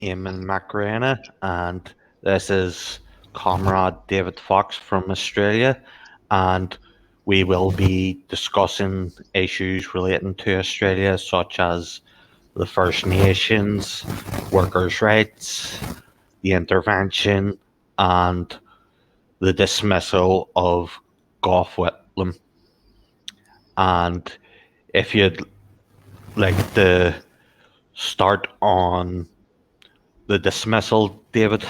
Eamon Macarena, and this is Comrade David Fox from Australia, and we will be discussing issues relating to Australia, such as the First Nations, workers' rights, the intervention, and the dismissal of Gough Whitlam. And if you'd like to start on the dismissal, David.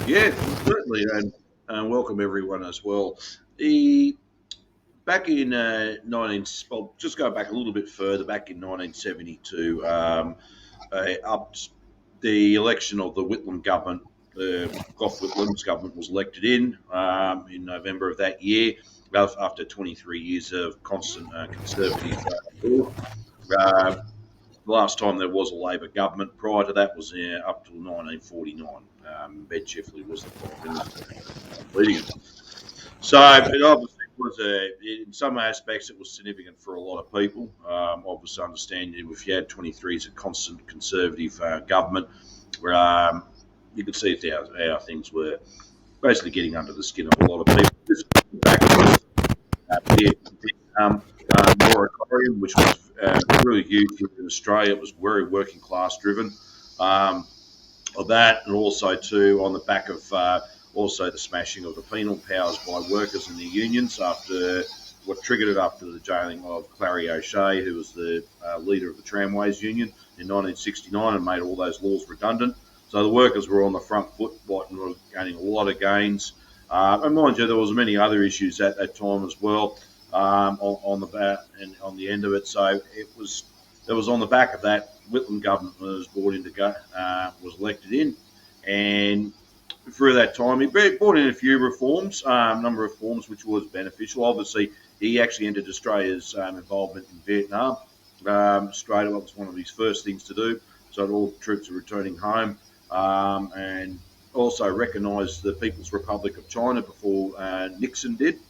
Yeah, certainly, and welcome everyone as well. Back in 19, well, just go back a little bit further. Back in 1972, up the election of the Whitlam government, Gough Whitlam's government was elected in November of that year, after 23 years of constant conservative rule. The last time there was a Labor government. Prior to that was up till 1949. Ben Chifley was the Prime Minister leading it. So it obviously was in some aspects it was significant for a lot of people. Obviously, understanding if you had 23 as a constant conservative government, you could see how things were basically getting under the skin of a lot of people. Just back moratorium, which was really huge in Australia. It was very working class driven. Of that, and also too on the back of also the smashing of the penal powers by workers in the unions after what triggered it after the jailing of Clary O'Shea, who was the leader of the Tramways Union in 1969 and made all those laws redundant. So the workers were on the front foot and were gaining a lot of gains. And mind you, there was many other issues at that time as well on the back and on the end of it. So it was on the back of that. Whitlam government was was elected in, and through that time he brought in a few reforms, number of reforms which was beneficial. Obviously, he actually ended Australia's involvement in Vietnam. Australia was one of his first things to do, so that all troops are returning home, and also recognised the People's Republic of China before Nixon did,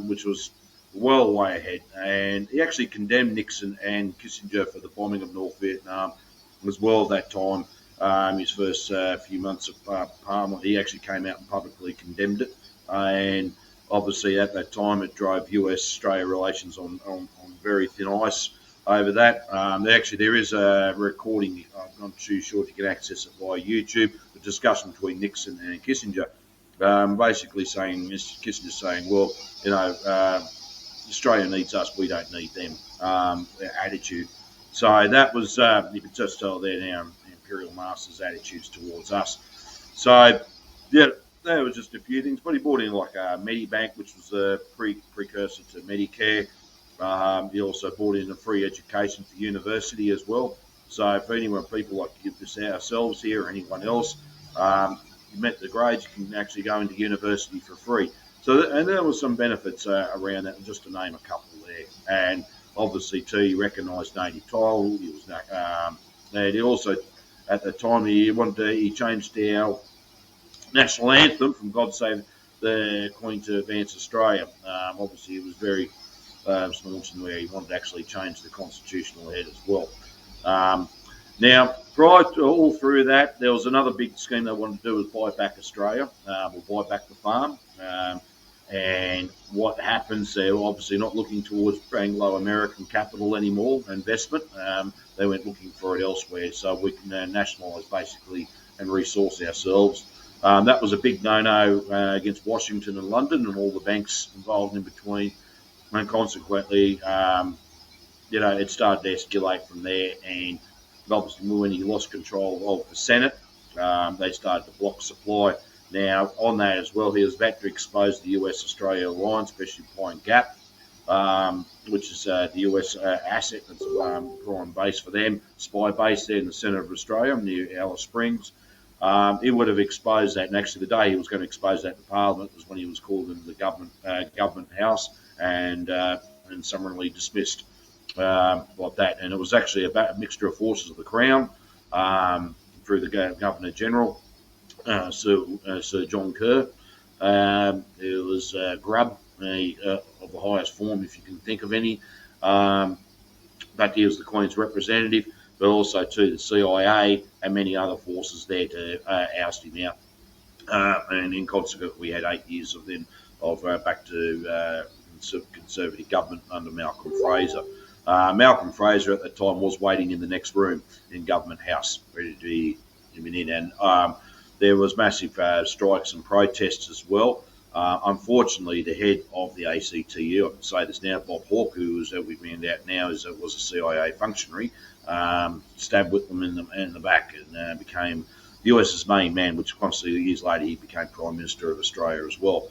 which was well way ahead. And he actually condemned Nixon and Kissinger for the bombing of North Vietnam as well at that time. His first few months of Parliament, he actually came out and publicly condemned it. And obviously at that time it drove US-Australia relations on very thin ice over that. There is a recording, I'm not too sure if you can access it via YouTube, the discussion between Nixon and Kissinger. Basically saying, Mr. Kissinger saying, well, Australia needs us, we don't need them, their attitude. So that was, you could just tell there now, imperial masters' attitudes towards us. So, yeah, there was just a few things. But he brought in like a Medibank, which was a precursor to Medicare. He also brought in a free education for university as well. So for people like ourselves here or anyone else, you met the grades, you can actually go into university for free. So, and there was some benefits around that, just to name a couple there. And obviously, too, he recognised native title. He was, and he also, at the time, he changed our national anthem from "God Save the Queen" to "Advance Australia." Obviously, it was very staunch in where he wanted to actually change the constitutional head as well. Now, prior to all through that, there was another big scheme they wanted to do was buy back Australia, or buy back the farm. And what happens, they're obviously not looking towards Anglo-American capital anymore, investment. They went looking for it elsewhere, so we can nationalise basically and resource ourselves. That was a big no-no against Washington and London and all the banks involved in between. And consequently, it started to escalate from there. And obviously, when he lost control of the Senate, they started to block supply. Now, on that as well, he was about to expose the US-Australia alliance, especially Pine Gap, which is the US asset that's prime base for them, spy base there in the centre of Australia near Alice Springs. He would have exposed that, and actually the day he was going to expose that to Parliament was when he was called into the government house and summarily dismissed like that. And it was actually a mixture of forces of the Crown through the Governor General, Sir John Kerr. There was Grub, of the highest form, if you can think of any. But he was the Queen's representative. but also to the CIA and many other forces there to oust him out. And in consequence, we had 8 years of back to Conservative government under Malcolm Fraser. Malcolm Fraser at the time was waiting in the next room in Government House, ready to be in, and there was massive strikes and protests as well. Unfortunately, the head of the ACTU, I can say this now, Bob Hawke, who we found out now was a CIA functionary, stabbed Whitlam in the back and became the US's main man, which constantly years later he became Prime Minister of Australia as well.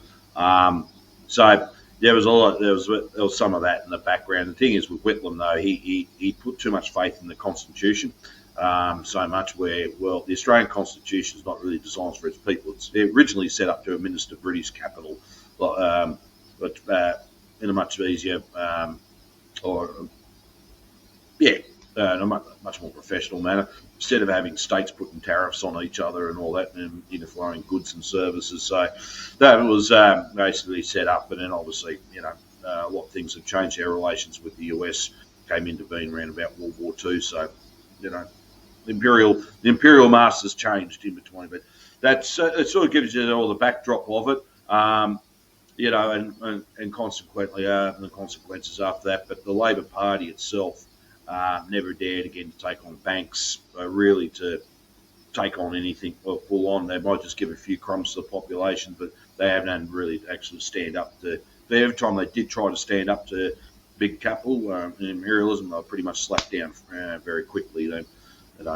So there was some of that in the background. The thing is with Whitlam though, he put too much faith in the Constitution. So much where, well, the Australian Constitution is not really designed for its people. It's originally set up to administer British capital, but in a much easier in a much more professional manner, instead of having states putting tariffs on each other and all that, and interflowing goods and services. So that was basically set up, but then obviously, a lot of things have changed. Our relations with the US came into being around about World War II. So, the imperial masters changed in between, but that's it sort of gives you all the backdrop of it, and consequently the consequences after that. But the Labor Party itself never dared again to take on banks, really to take on anything full on. They might just give a few crumbs to the population, but they haven't really actually stand up to. Every time they did try to stand up to big capital and imperialism, they were pretty much slapped down very quickly.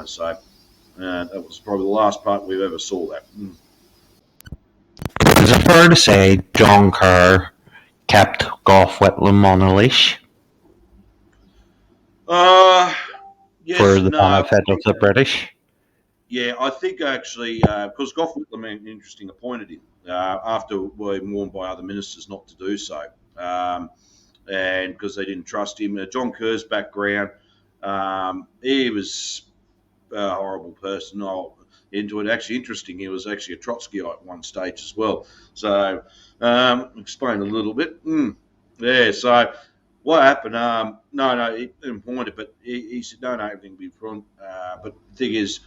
So that was probably the last part we've ever saw that. Is it fair to say John Kerr kept Gough Whitlam on a leash Yes, for the no. benefit of the British? Yeah, I think actually, because Gough Whitlam interesting appointed him after being warned by other ministers not to do so, and because they didn't trust him. John Kerr's background, he was a horrible person. Into it. Actually, interesting. He was actually a Trotskyite at one stage as well. So, explain a little bit. Yeah. So, what happened? No, he didn't point it, but he said no, everything will be fine. But the thing is,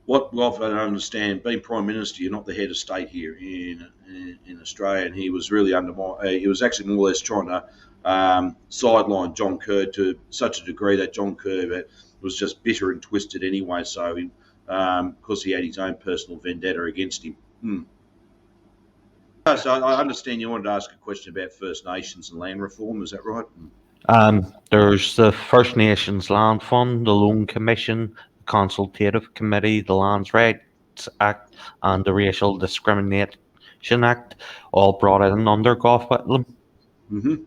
what I don't understand, being Prime Minister, you're not the head of state here in Australia, and he was really he was actually more or less trying to sideline John Kerr to such a degree that John Kerr was just bitter and twisted anyway. So, because he had his own personal vendetta against him. So I understand you wanted to ask a question about First Nations and land reform. Is that right? There's the First Nations Land Fund, the Loan Commission, the Consultative Committee, the Lands Rights Act, and the Racial Discrimination Act, all brought in under Gough Whitlam. Mm-hmm.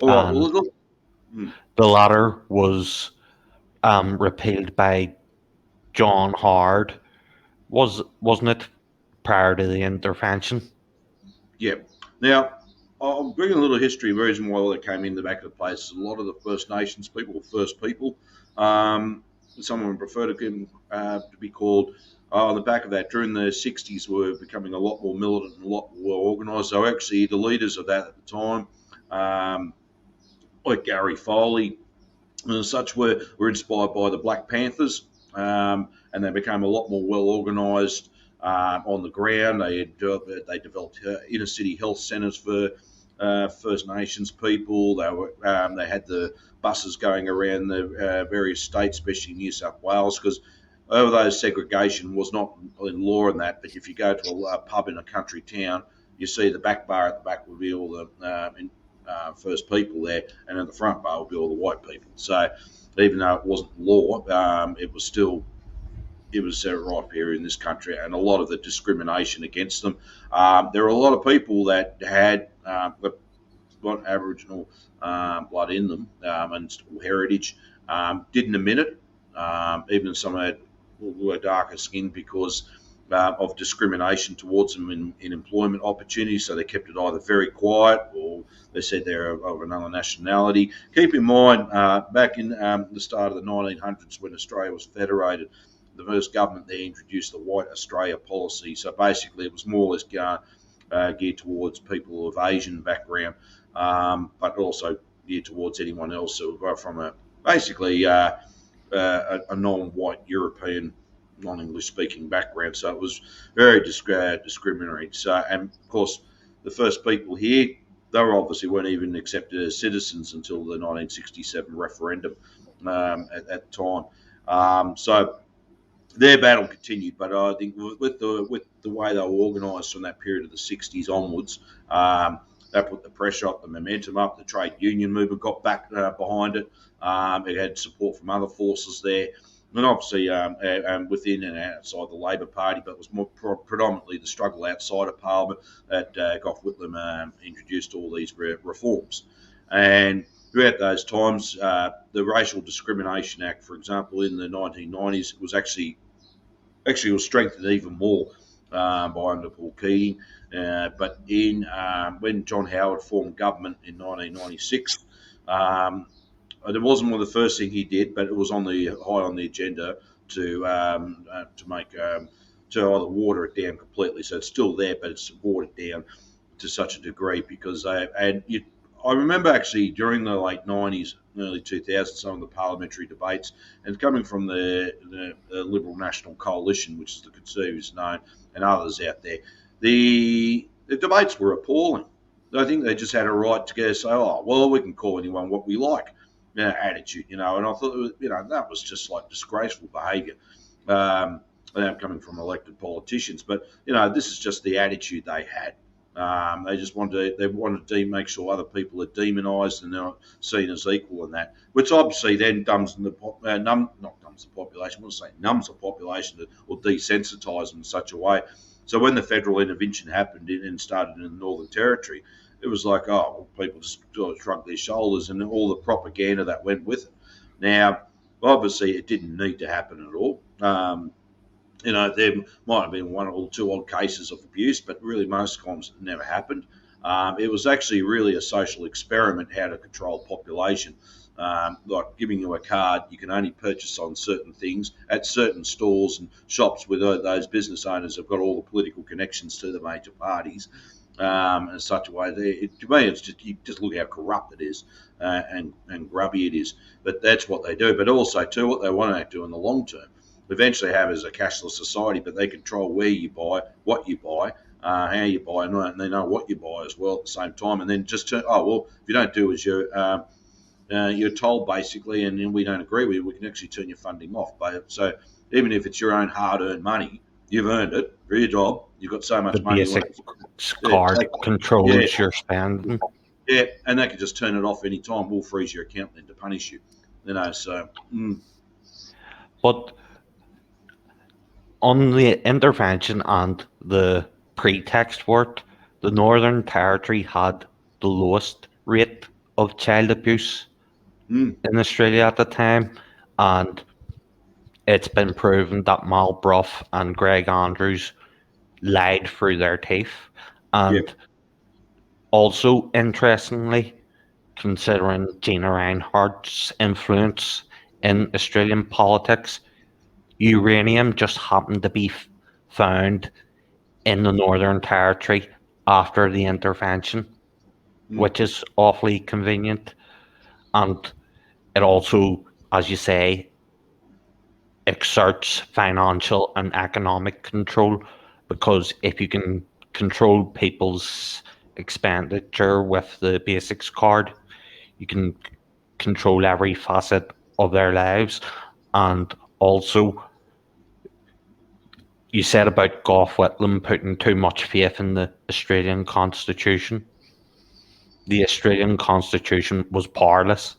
All right. Well, look. The latter was repealed by John Howard, wasn't it, prior to the intervention? Yeah. Now, I'll bring a little history. The reason why they came in the back of the place, a lot of the First Nations people, first people, someone prefer to be called on the back of that. During the 60s, were becoming a lot more militant and a lot more organised. So actually, the leaders of that at the time, like Gary Foley and such, were inspired by the Black Panthers, and they became a lot more well organised on the ground. They developed inner city health centres for First Nations people. They had the buses going around the various states, especially New South Wales, because although segregation was not in law and that, but if you go to a pub in a country town, you see the back bar at the back would be all the first people there, and at the front bar would be all the white people. So even though it wasn't law, it was still right here in this country, and a lot of the discrimination against them. There are a lot of people that had got Aboriginal blood in them and heritage, didn't admit it. Even some had were darker skinned because of discrimination towards them in employment opportunities. So they kept it either very quiet or they said they're of another nationality. Keep in mind, back in the start of the 1900s when Australia was federated, the first government there introduced the White Australia policy. So basically it was more or less geared towards people of Asian background, but also geared towards anyone else who from a basically a non-white European, non-English speaking background. So it was very discriminatory. So, and of course, the first people here, they obviously weren't even accepted as citizens until the 1967 referendum at the time. So their battle continued, but I think with the way they were organised from that period of the 60s onwards, that put the pressure up, the momentum up. The trade union movement got back behind it. It had support from other forces there, and obviously within and outside the Labor Party, but it was more predominantly the struggle outside of Parliament that Gough Whitlam introduced all these reforms. And throughout those times, the Racial Discrimination Act, for example, in the 1990s, was actually was strengthened even more by under Paul Keating. But when John Howard formed government in 1996, it wasn't one of the first things he did, but it was high on the agenda to make to either water it down completely. So it's still there, but it's watered down to such a degree because I remember actually during the late 90s, early 2000s, some of the parliamentary debates, and coming from the Liberal National Coalition, which is the Conservatives known, and others out there, the debates were appalling. I think they just had a right to go say, oh, well, we can call anyone what we like, attitude, and I thought, that was just like disgraceful behaviour. Coming from elected politicians, but this is just the attitude they had. They just wanted to make sure other people are demonised and they're not seen as equal in that, which obviously then numbs the population or desensitise them in such a way. So when the federal intervention happened and started in the Northern Territory, it was like, oh, well, people just shrugged their shoulders and all the propaganda that went with it. Now, obviously, it didn't need to happen at all. There might have been one or two odd cases of abuse, but really most times it never happened. It was actually really a social experiment how to control population. Like giving you a card, you can only purchase on certain things at certain stores and shops where those business owners have got all the political connections to the major parties. In such a way, to me, it's just you just look how corrupt it is and grubby it is. But that's what they do. But also, too, what they want to do in the long term, eventually have as a cashless society, but they control where you buy, what you buy, how you buy, and they know what you buy as well at the same time. And then just if you don't do as you're told basically, and then we don't agree with you, we can actually turn your funding off. But so even if it's your own hard-earned money, you've earned it for your job. You've got so much money. The basic card controls your spending. Yeah, and they can just turn it off any time. We'll freeze your account then to punish you. So. But on the intervention and the pretext for it, the Northern Territory had the lowest rate of child abuse in Australia at the time, and it's been proven that Mal Brough and Greg Andrews lied through their teeth. And also, interestingly, considering Gina Rinehart's influence in Australian politics, uranium just happened to be found in the Northern Territory after the intervention, which is awfully convenient. And it also, as you say, exerts financial and economic control, because if you can control people's expenditure with the basics card, you can control every facet of their lives. And also, you said about Gough Whitlam putting too much faith in the Australian Constitution. The Australian Constitution was powerless.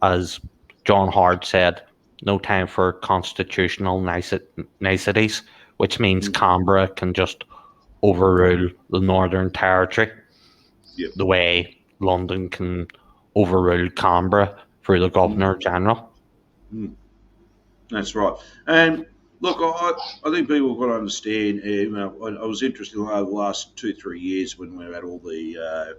As John Hart said, no time for constitutional niceties, which means Canberra can just overrule the Northern Territory the way London can overrule Canberra through the Governor General. That's right. And look, I think people have got to understand, I was interested over the last 2-3 years when we've had all the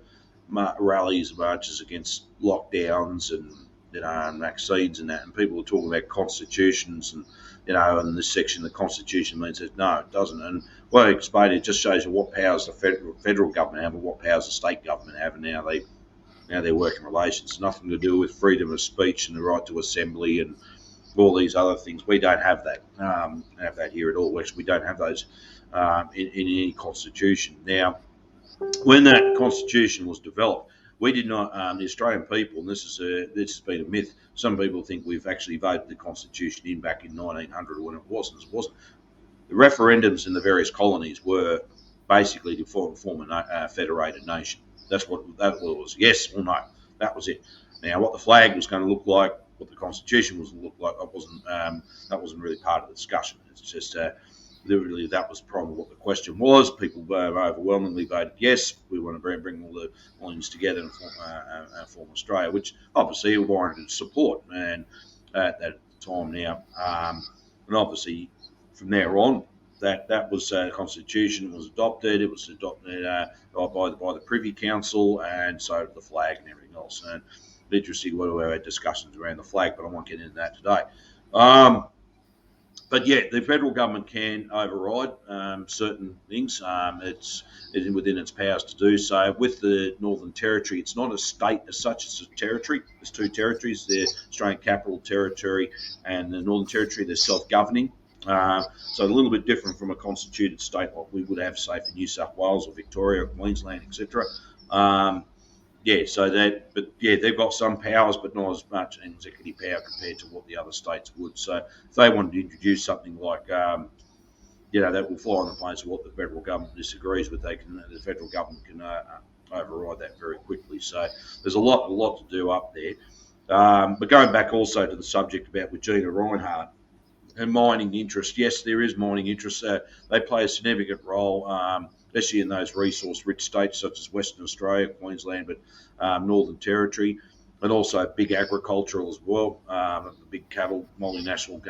rallies, marches against lockdowns and and vaccines and that, and people are talking about constitutions and in this section the Constitution means that no, it doesn't. And what I explained, it just shows you what powers the federal government have and what powers the state government have, and how they work in relations. Nothing to do with freedom of speech and the right to assembly and all these other things. We don't have that here at all. We don't have those in any constitution. Now, when that constitution was developed, we did not. The Australian people, and this has been a myth. Some people think we've actually voted the constitution in back in 1900 when it wasn't. It wasn't. The referendums in the various colonies were basically to form a federated nation. That's what that was. Yes or no. That was it. Now, what the flag was going to look like, what the constitution was going to look like, that wasn't really part of the discussion. It's just literally that was probably what the question was. People overwhelmingly voted yes. We want to bring all the colonies together and form Australia, which obviously warranted support and at that time now. And obviously from there on, that was constitution was adopted. It was adopted by the Privy Council, and so the flag and everything else. And interesting, we had discussions around the flag, but I won't get into that today. But yeah, the federal government can override certain things. It's within its powers to do so. With the Northern Territory, it's not a state as such; it's a territory. There's two territories: the Australian Capital Territory and the Northern Territory. They're self-governing. So a little bit different from a constituted state like we would have, say, for New South Wales or Victoria or Queensland, etc. They've got some powers, but not as much executive power compared to what the other states would. So if they wanted to introduce something like, that will fly in the face of what the federal government disagrees with, the federal government can override that very quickly. So there's a lot to do up there. But going back also to the subject about with Gina Rinehart, and mining interest, yes, there is mining interest. They play a significant role, especially in those resource-rich states such as Western Australia, Queensland, but Northern Territory, and also big agricultural as well, big multinational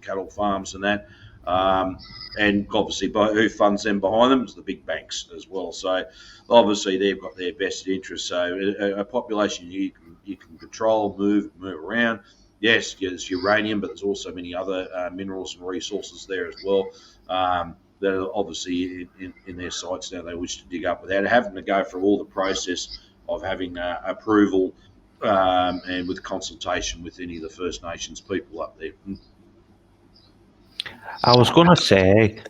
cattle farms and that. And obviously, who funds them behind them is the big banks as well. So obviously, they've got their vested interests. So a population you can control, move around. Yes, there's uranium, but there's also many other minerals and resources there as well that are obviously in their sites now they wish to dig up without having to go through all the process of having approval and with consultation with any of the First Nations people up there. I was going to say,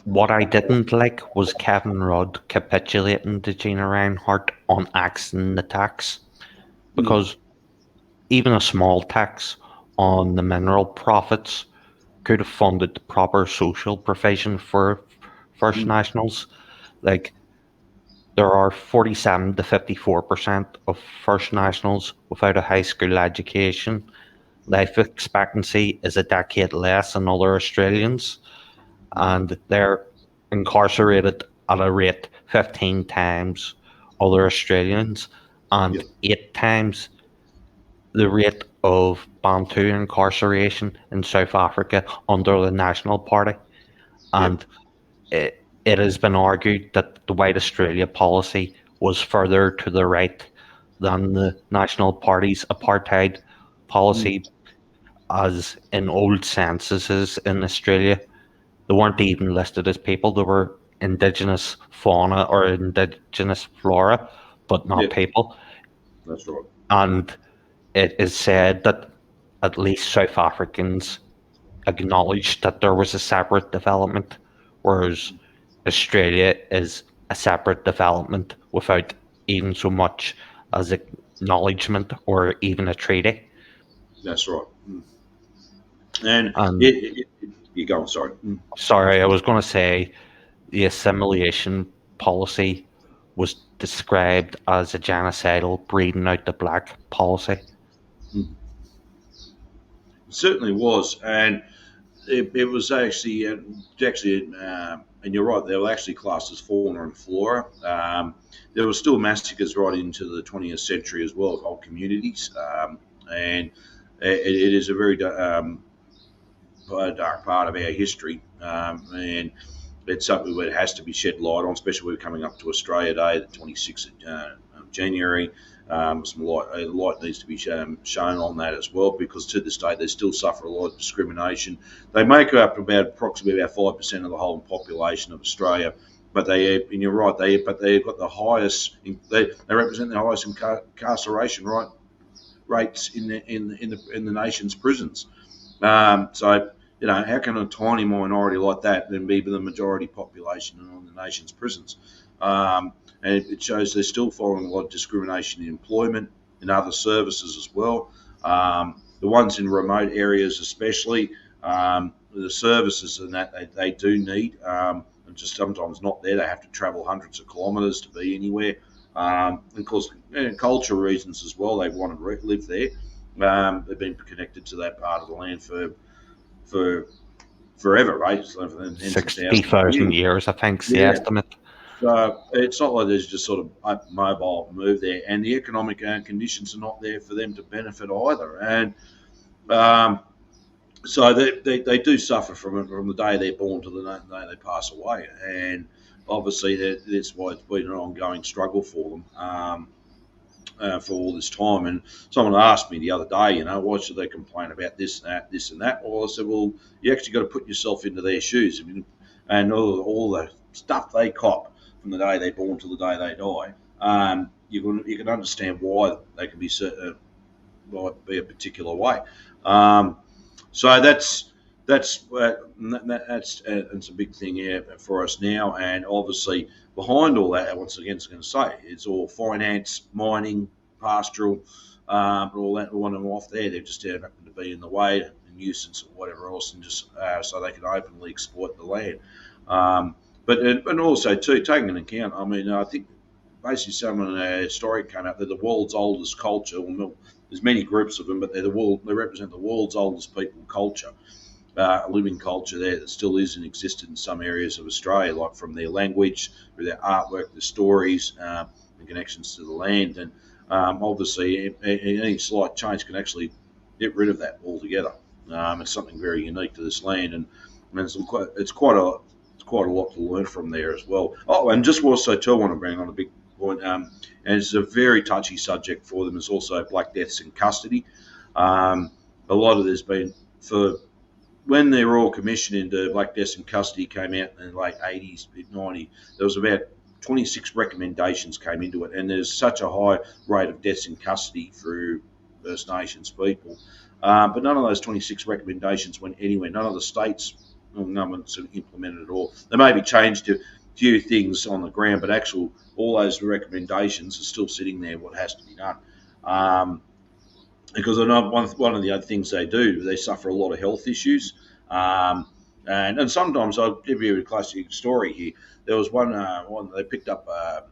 what I didn't like was Kevin Rudd capitulating to Gina Rinehart on axing the tax, because even a small tax on the mineral profits could have funded the proper social provision for First Nationals. Like, there are 47 to 54% of First Nationals without a high school education. Life expectancy is a decade less than other Australians, and they're incarcerated at a rate 15 times other Australians and 8 times the rate of Bantu incarceration in South Africa under the National Party. And it has been argued that the White Australia policy was further to the right than the National Party's apartheid policy, as in old censuses in Australia, they weren't even listed as people. They were indigenous fauna or indigenous flora, but not people. That's right. And it is said that at least South Africans acknowledged that there was a separate development, whereas Australia is a separate development without even so much as acknowledgement or even a treaty. That's right. And you go on, sorry. Sorry, I was going to say the assimilation policy was described as a genocidal breeding out the black policy. It certainly was, and it was actually, and you're right, they were actually classed as fauna and flora. There were still massacres right into the 20th century as well of whole communities, and it is a very dark part of our history, and it's something that has to be shed light on, especially we're coming up to Australia Day, the 26th of January. Some light needs to be shown on that as well, because to this day they still suffer a lot of discrimination. They make up approximately about 5% of the whole population of Australia, but and you're right, they've got the highest, they represent the highest incarceration, right? rates in the nation's prisons. So how can a tiny minority like that then be the majority population in the nation's prisons? And it shows they're still following a lot of discrimination in employment, in other services as well. The ones in remote areas especially, the services and that they do need, and just sometimes not there. They have to travel hundreds of kilometres to be anywhere. Of course, culture reasons as well. They want to live there. They've been connected to that part of the land for forever, right? 60,000 years, I think, is the estimate. So it's not like there's just sort of mobile move there, and the economic conditions are not there for them to benefit either. And so they do suffer from it from the day they're born to the day they pass away. And obviously that's why it's been an ongoing struggle for them. For all this time. And someone asked me the other day, why should they complain about this and that? Well, I said, well, you actually got to put yourself into their shoes. And all the stuff they cop from the day they're born to the day they die, you can understand why they can be a particular way. So that's a big thing here for us now. And obviously behind all that, once again, it's going to say it's all finance, mining, pastoral, all that. Want them off there. They just happen to be in the way, a nuisance or whatever else, and just so they can openly exploit the land. But also too, taking into account, I think basically someone story came out. They're the world's oldest culture. Well, there's many groups of them, but they represent the world's oldest people culture. Living culture there that still is in existence in some areas of Australia, like from their language, through their artwork, their stories, and connections to the land. And obviously, any slight change can actually get rid of that altogether. It's something very unique to this land, and it's quite a lot to learn from there as well. Oh, and just also too, I want to bring on a big point, and it's a very touchy subject for them. Is also black deaths in custody. A lot of there's been for. When the Royal Commission into Black Deaths in Custody came out in the late 80s, mid 90s, there was about 26 recommendations came into it, and there's such a high rate of deaths in custody through First Nations people. But none of those 26 recommendations went anywhere. None of the states or governments have implemented it all. They maybe changed a few things on the ground, but all those recommendations are still sitting there, what has to be done. Because one of the other things they do, they suffer a lot of health issues. And sometimes I'll give you a classic story here. There was one they picked up a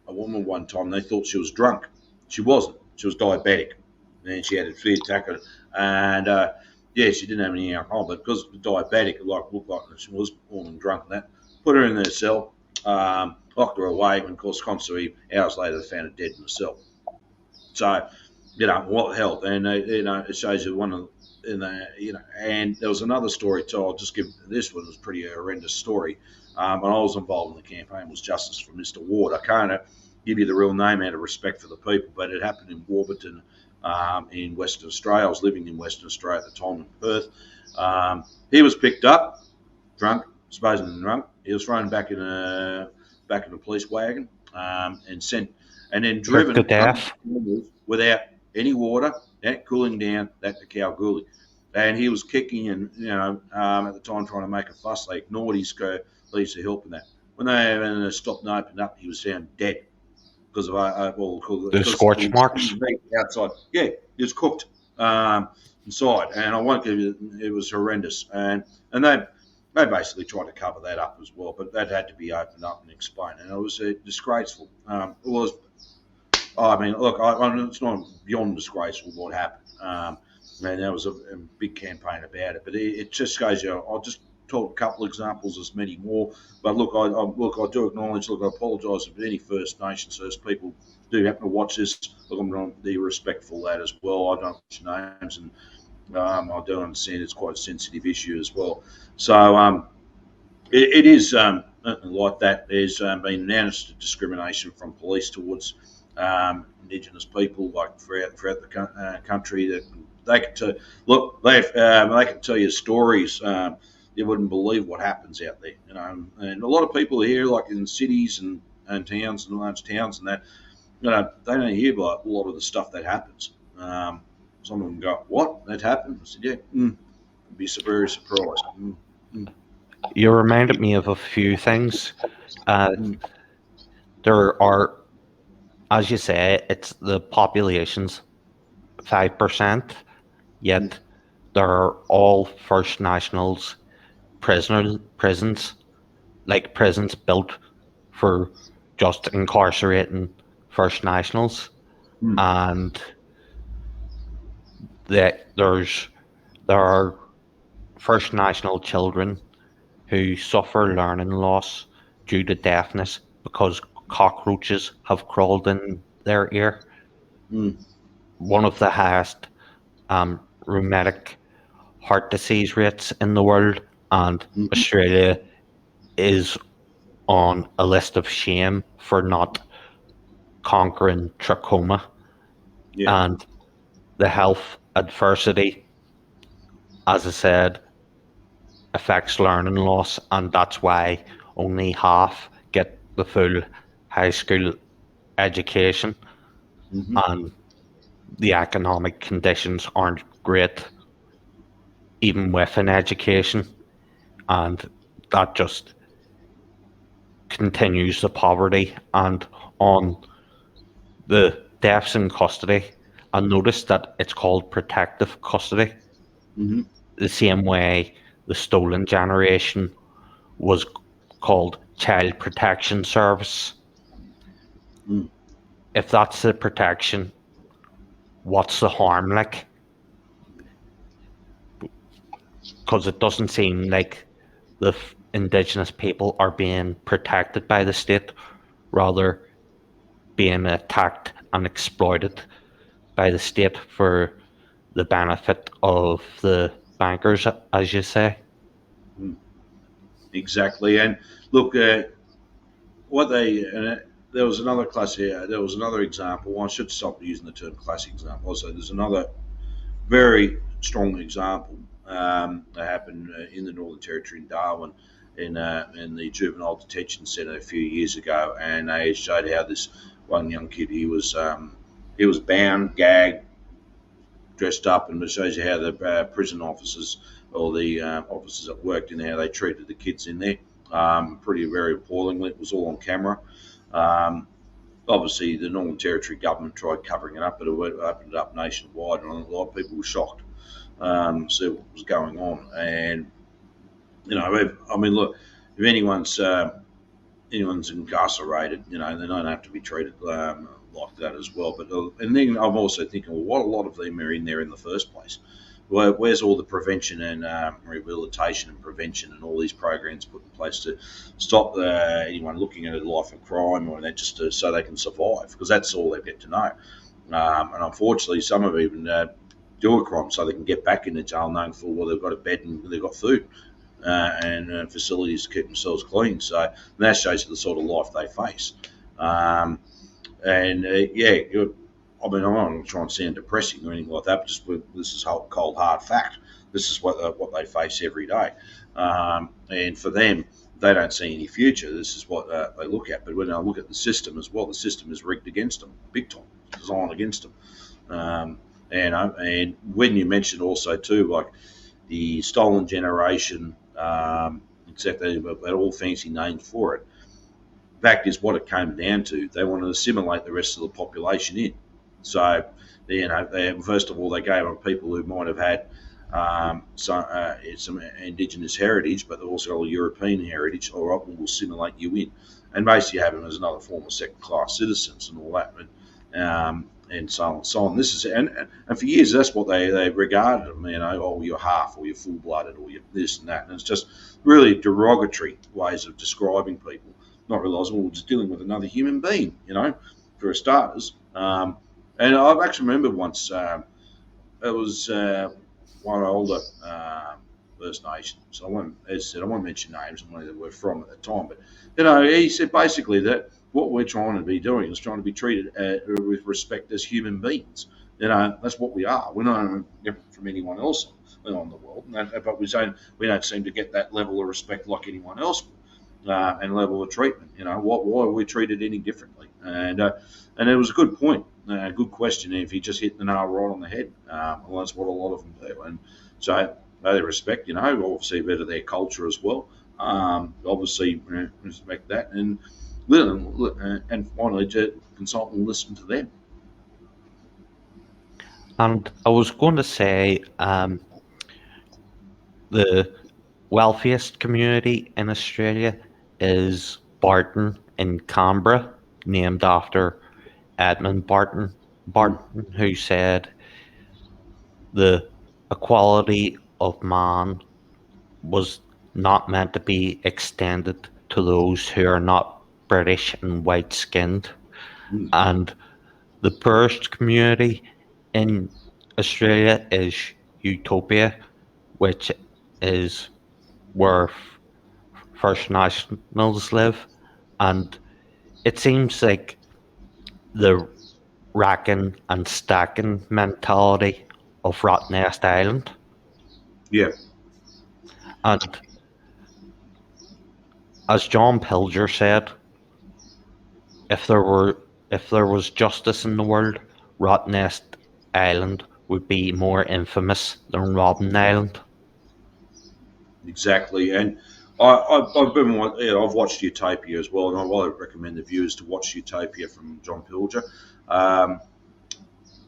woman one time. They thought she was drunk. She wasn't. She was diabetic, and she had a fear attack. And she didn't have any alcohol, but because it was diabetic, it looked like she was more than drunk. And that put her in their cell, locked her away, and of course, constantly hours later, they found her dead in the cell. So, what health, and it shows you one of, and there was another story too. I'll just give this one. It was a pretty horrendous story. When I was involved in the campaign, was Justice for Mr. Ward. I can't give you the real name out of respect for the people, but it happened in Warburton, in Western Australia. I was living in Western Australia at the time in Perth. He was picked up, drunk, supposedly drunk. He was thrown back in a police wagon, and sent. And then driven to death without any water, cooling down, to Kalgoorlie. And he was kicking and, at the time trying to make a fuss. They ignored his police help in that. When they stopped and opened up, he was found dead because of the scorch marks outside. Yeah, he was cooked inside. And I won't give you, it was horrendous. And they basically tried to cover that up as well, but that had to be opened up and explained. And it was disgraceful. It was. It's not beyond disgraceful what happened. And there was a big campaign about it. But it just goes, I'll just talk a couple of examples, there's many more. But look, I do acknowledge, I apologise if any First Nations, those people do happen to watch this. Look, I'm going to be respectful of that as well. I don't know names, and I do understand it's quite a sensitive issue as well. So it is like that. There's been announced discrimination from police towards Indigenous people, like throughout the country. That they can tell you stories. You wouldn't believe what happens out there, and a lot of people here, like in cities and towns and large towns and that, they don't hear about a lot of the stuff that happens. Some of them go, "What? That happened?" I said, "Yeah." I'd be very surprised. You reminded me of a few things. Uh, Mm, there are, as you say, it's the population's 5%, mm, yet there are all First Nationals prisons, like prisons built for just incarcerating First Nationals, mm, and that there are First National children who suffer learning loss due to deafness because cockroaches have crawled in their ear. mm, One of the highest rheumatic heart disease rates in the world, and mhm. Australia is on a list of shame for not conquering trachoma, Yeah. and the health adversity, as I said, affects learning loss, and that's why only half get the full high school education, Hmm. and the economic conditions aren't great, even with an education, and that just continues the poverty. And on the deaths in custody, I noticed that it's called protective custody, Hmm. the same way the stolen generation was called child protection service. Mm. If that's the protection, what's the harm like? Because it doesn't seem like the indigenous people are being protected by the state, rather being attacked and exploited by the state for the benefit of the bankers, as you say. Mm. Exactly. And look, what they there was another classic. There was another example. I should stop using the term classic example. Also, there's another very strong example that happened in the Northern Territory in Darwin, in the juvenile detention centre a few years ago, and they showed how this one young kid he was bound, gagged, dressed up, and it shows you how the prison officers or the officers that worked in there, how they treated the kids in there. Pretty very appallingly. It was all on camera. Um, Obviously, the Northern Territory government tried covering it up, but it opened it up nationwide, and a lot of people were shocked to see what was going on. And I mean, look, if anyone's incarcerated, they don't have to be treated like that as well. But and then I'm also thinking, well, what a lot of them are in there in the first place. Where's all the prevention and rehabilitation and prevention and all these programs put in place to stop anyone looking at a life of crime or that, just so they can survive? Because that's all they get to know. And unfortunately, some of them even do a crime so they can get back into jail knowing full well they've got a bed and they've got food and facilities to keep themselves clean. So that shows you the sort of life they face. Um, and yeah, I mean, I'm not trying to sound depressing or anything like that, but just this is cold hard fact. This is what they face every day, and for them, they don't see any future. This is what they look at. But when I look at the system as well, the system is rigged against them, big time, it's designed against them. Um, and when you mentioned also too, like the stolen generation, exactly, but all fancy names for it. Fact is, what it came down to, they wanted to assimilate the rest of the population in. So, first of all, they gave them people who might have had some indigenous heritage, but they also got a European heritage. All right, we'll assimilate you in, and basically have them as another form of second-class citizens and all that. And so on and so on. This is and for years that's what they regarded them. Oh, you're half, or you're full-blooded, or you're this and that. And it's just really derogatory ways of describing people, not realising we're just dealing with another human being, for starters. And I actually remember once it was one older First Nation. So as I said, I won't mention names and where they were from at the time, but he said basically that what we're trying to be doing is trying to be treated with respect as human beings. That's what we are. We're not different from anyone else on the world, but we don't seem to get that level of respect like anyone else. and level of treatment. Why are we treated any differently? And it was a good point, a good question. If you just hit the nail right on the head, well, that's what a lot of them do. And so they respect, obviously a bit of their culture as well. Obviously, respect that, and finally, to consult and listen to them. And I was going to say, the wealthiest community in Australia is Barton in Canberra, named after Edmund Barton. Mm. Barton, who said the equality of man was not meant to be extended to those who are not British and white skinned. Mm. And the poorest community in Australia is Utopia, which is where First Nationals live. And it seems like the racking and stacking mentality of Rottnest Island. Yeah. And as John Pilger said, if there were if there was justice in the world, Rottnest Island would be more infamous than Robben Island. Exactly, and I've watched Utopia as well, and I really recommend the viewers to watch Utopia from John Pilger. Um,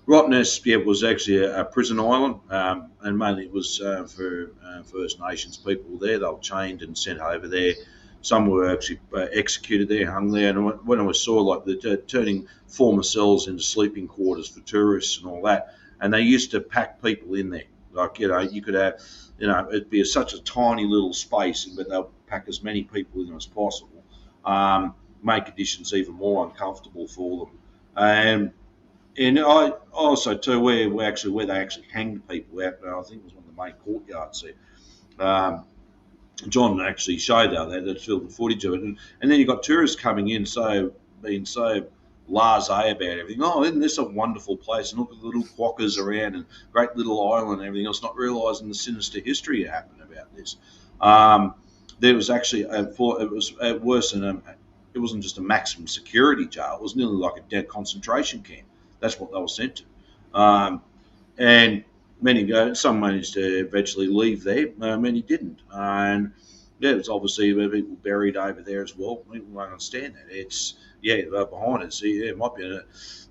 Rottnest, yeah, was actually a prison island, and mainly it was for First Nations people there. They were chained and sent over there. Some were actually executed there, hung there. And when I saw like the turning former cells into sleeping quarters for tourists and all that, and they used to pack people in there. Like you could have, it'd be such a tiny little space, but they'll pack as many people in as possible, make conditions even more uncomfortable for them. And I also too where they actually hanged people out. I think it was one of the main courtyards there. John actually showed out there that filmed the footage of it, and then you got tourists coming in, being so blasé about everything. Oh, isn't this a wonderful place? And look at the little quokkas around and great little island and everything else, not realising the sinister history that happened about this. There was actually it was worse than it wasn't just a maximum security jail. It was nearly like a dead concentration camp. That's what they were sent to. And some managed to eventually leave there, many didn't. And yeah, it's obviously people buried over there as well. People won't understand that. It's behind it. See, it might be.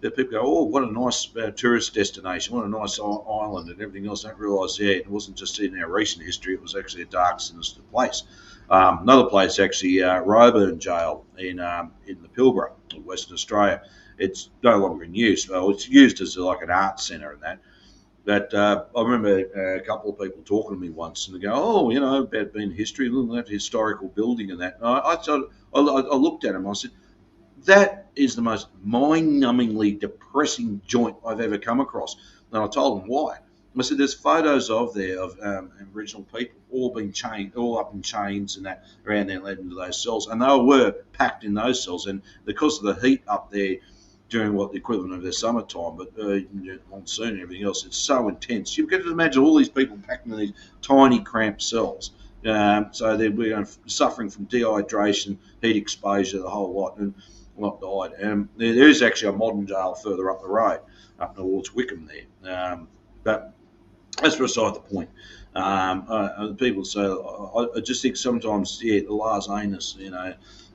People go, oh, what a nice tourist destination, what a nice island, and everything else. Don't realise, it wasn't just in our recent history. It was actually a dark, sinister place. Another place, actually, Roebourne Jail in the Pilger, Western Australia. It's no longer in use. Well, it's used as like an art centre and that. But I remember a couple of people talking to me once, and they go, "Oh, about being history, looking at the historical building and that." And I looked at them. I said, "That is the most mind-numbingly depressing joint I've ever come across." And I told them why. I said, "There's photos of Aboriginal people all being chained, all up in chains and that around there, led into those cells, and they were packed in those cells. And because of the heat up there." During what the equivalent of their summertime, but monsoon and everything else, it's so intense. You can imagine all these people packed in these tiny, cramped cells. So they're suffering from dehydration, heat exposure, the whole lot, and a lot died. There is actually a modern jail further up the road, up towards Wickham there. But that's beside the point. People say, I just think sometimes, the laziness,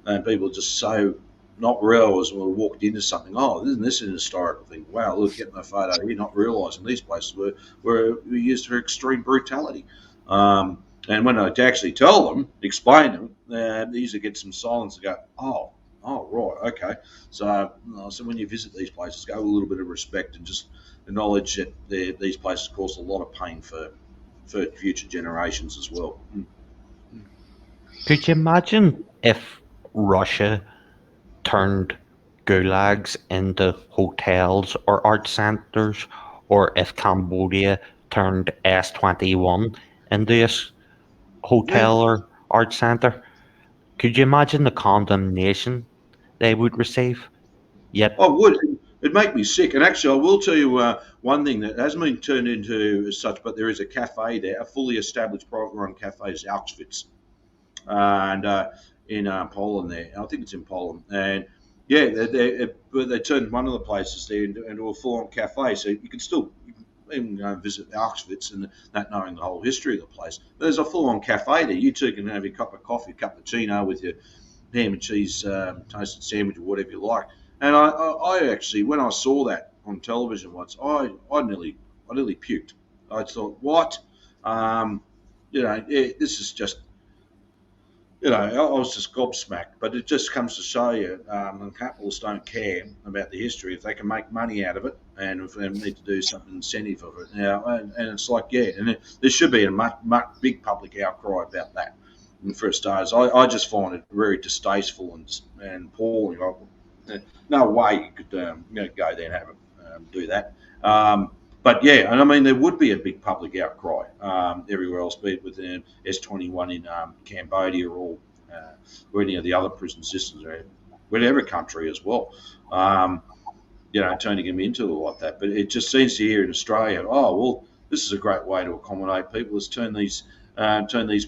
and people are just so not realised when we walked into something. Oh, isn't this an historical thing? Wow, look, getting the photo here, not realising these places were used for extreme brutality. And when I actually tell them, explain them, they usually get some silence and go, oh, right, okay. So when you visit these places, go with a little bit of respect and just acknowledge that these places cause a lot of pain for future generations as well. Could you imagine if Russia turned gulags into hotels or art centers, or if Cambodia turned S-21 into a Yeah, hotel or art center? Could you imagine the condemnation they would receive? I Yet, would. It'd make me sick. And actually, I will tell you one thing that hasn't been turned into as such, but there is a cafe there, a fully established private run cafe, is Auschwitz. And in Poland there. I think it's in Poland, and yeah, they turned one of the places there into a full-on cafe, so you can still even go and visit Auschwitz and not knowing the whole history of the place. But there's a full-on cafe there. You too can have your cup of coffee, cappuccino with your ham and cheese toasted sandwich or whatever you like. And I actually, when I saw that on television once, I nearly puked. I thought, what? Um, this is just, I was just gobsmacked. But it just comes to show you, the capitalists don't care about the history if they can make money out of it, and if they need to do something incentive of it. And it's like, there should be a big public outcry about that. And for starters, I just find it very distasteful and appalling. No way you could go there and have it do that. But yeah, and I mean, there would be a big public outcry everywhere else, be it within S21 in Cambodia or any of the other prison systems, or whatever country as well. Turning them into like that. But it just seems to here in Australia, oh well, this is a great way to accommodate people. Let's turn these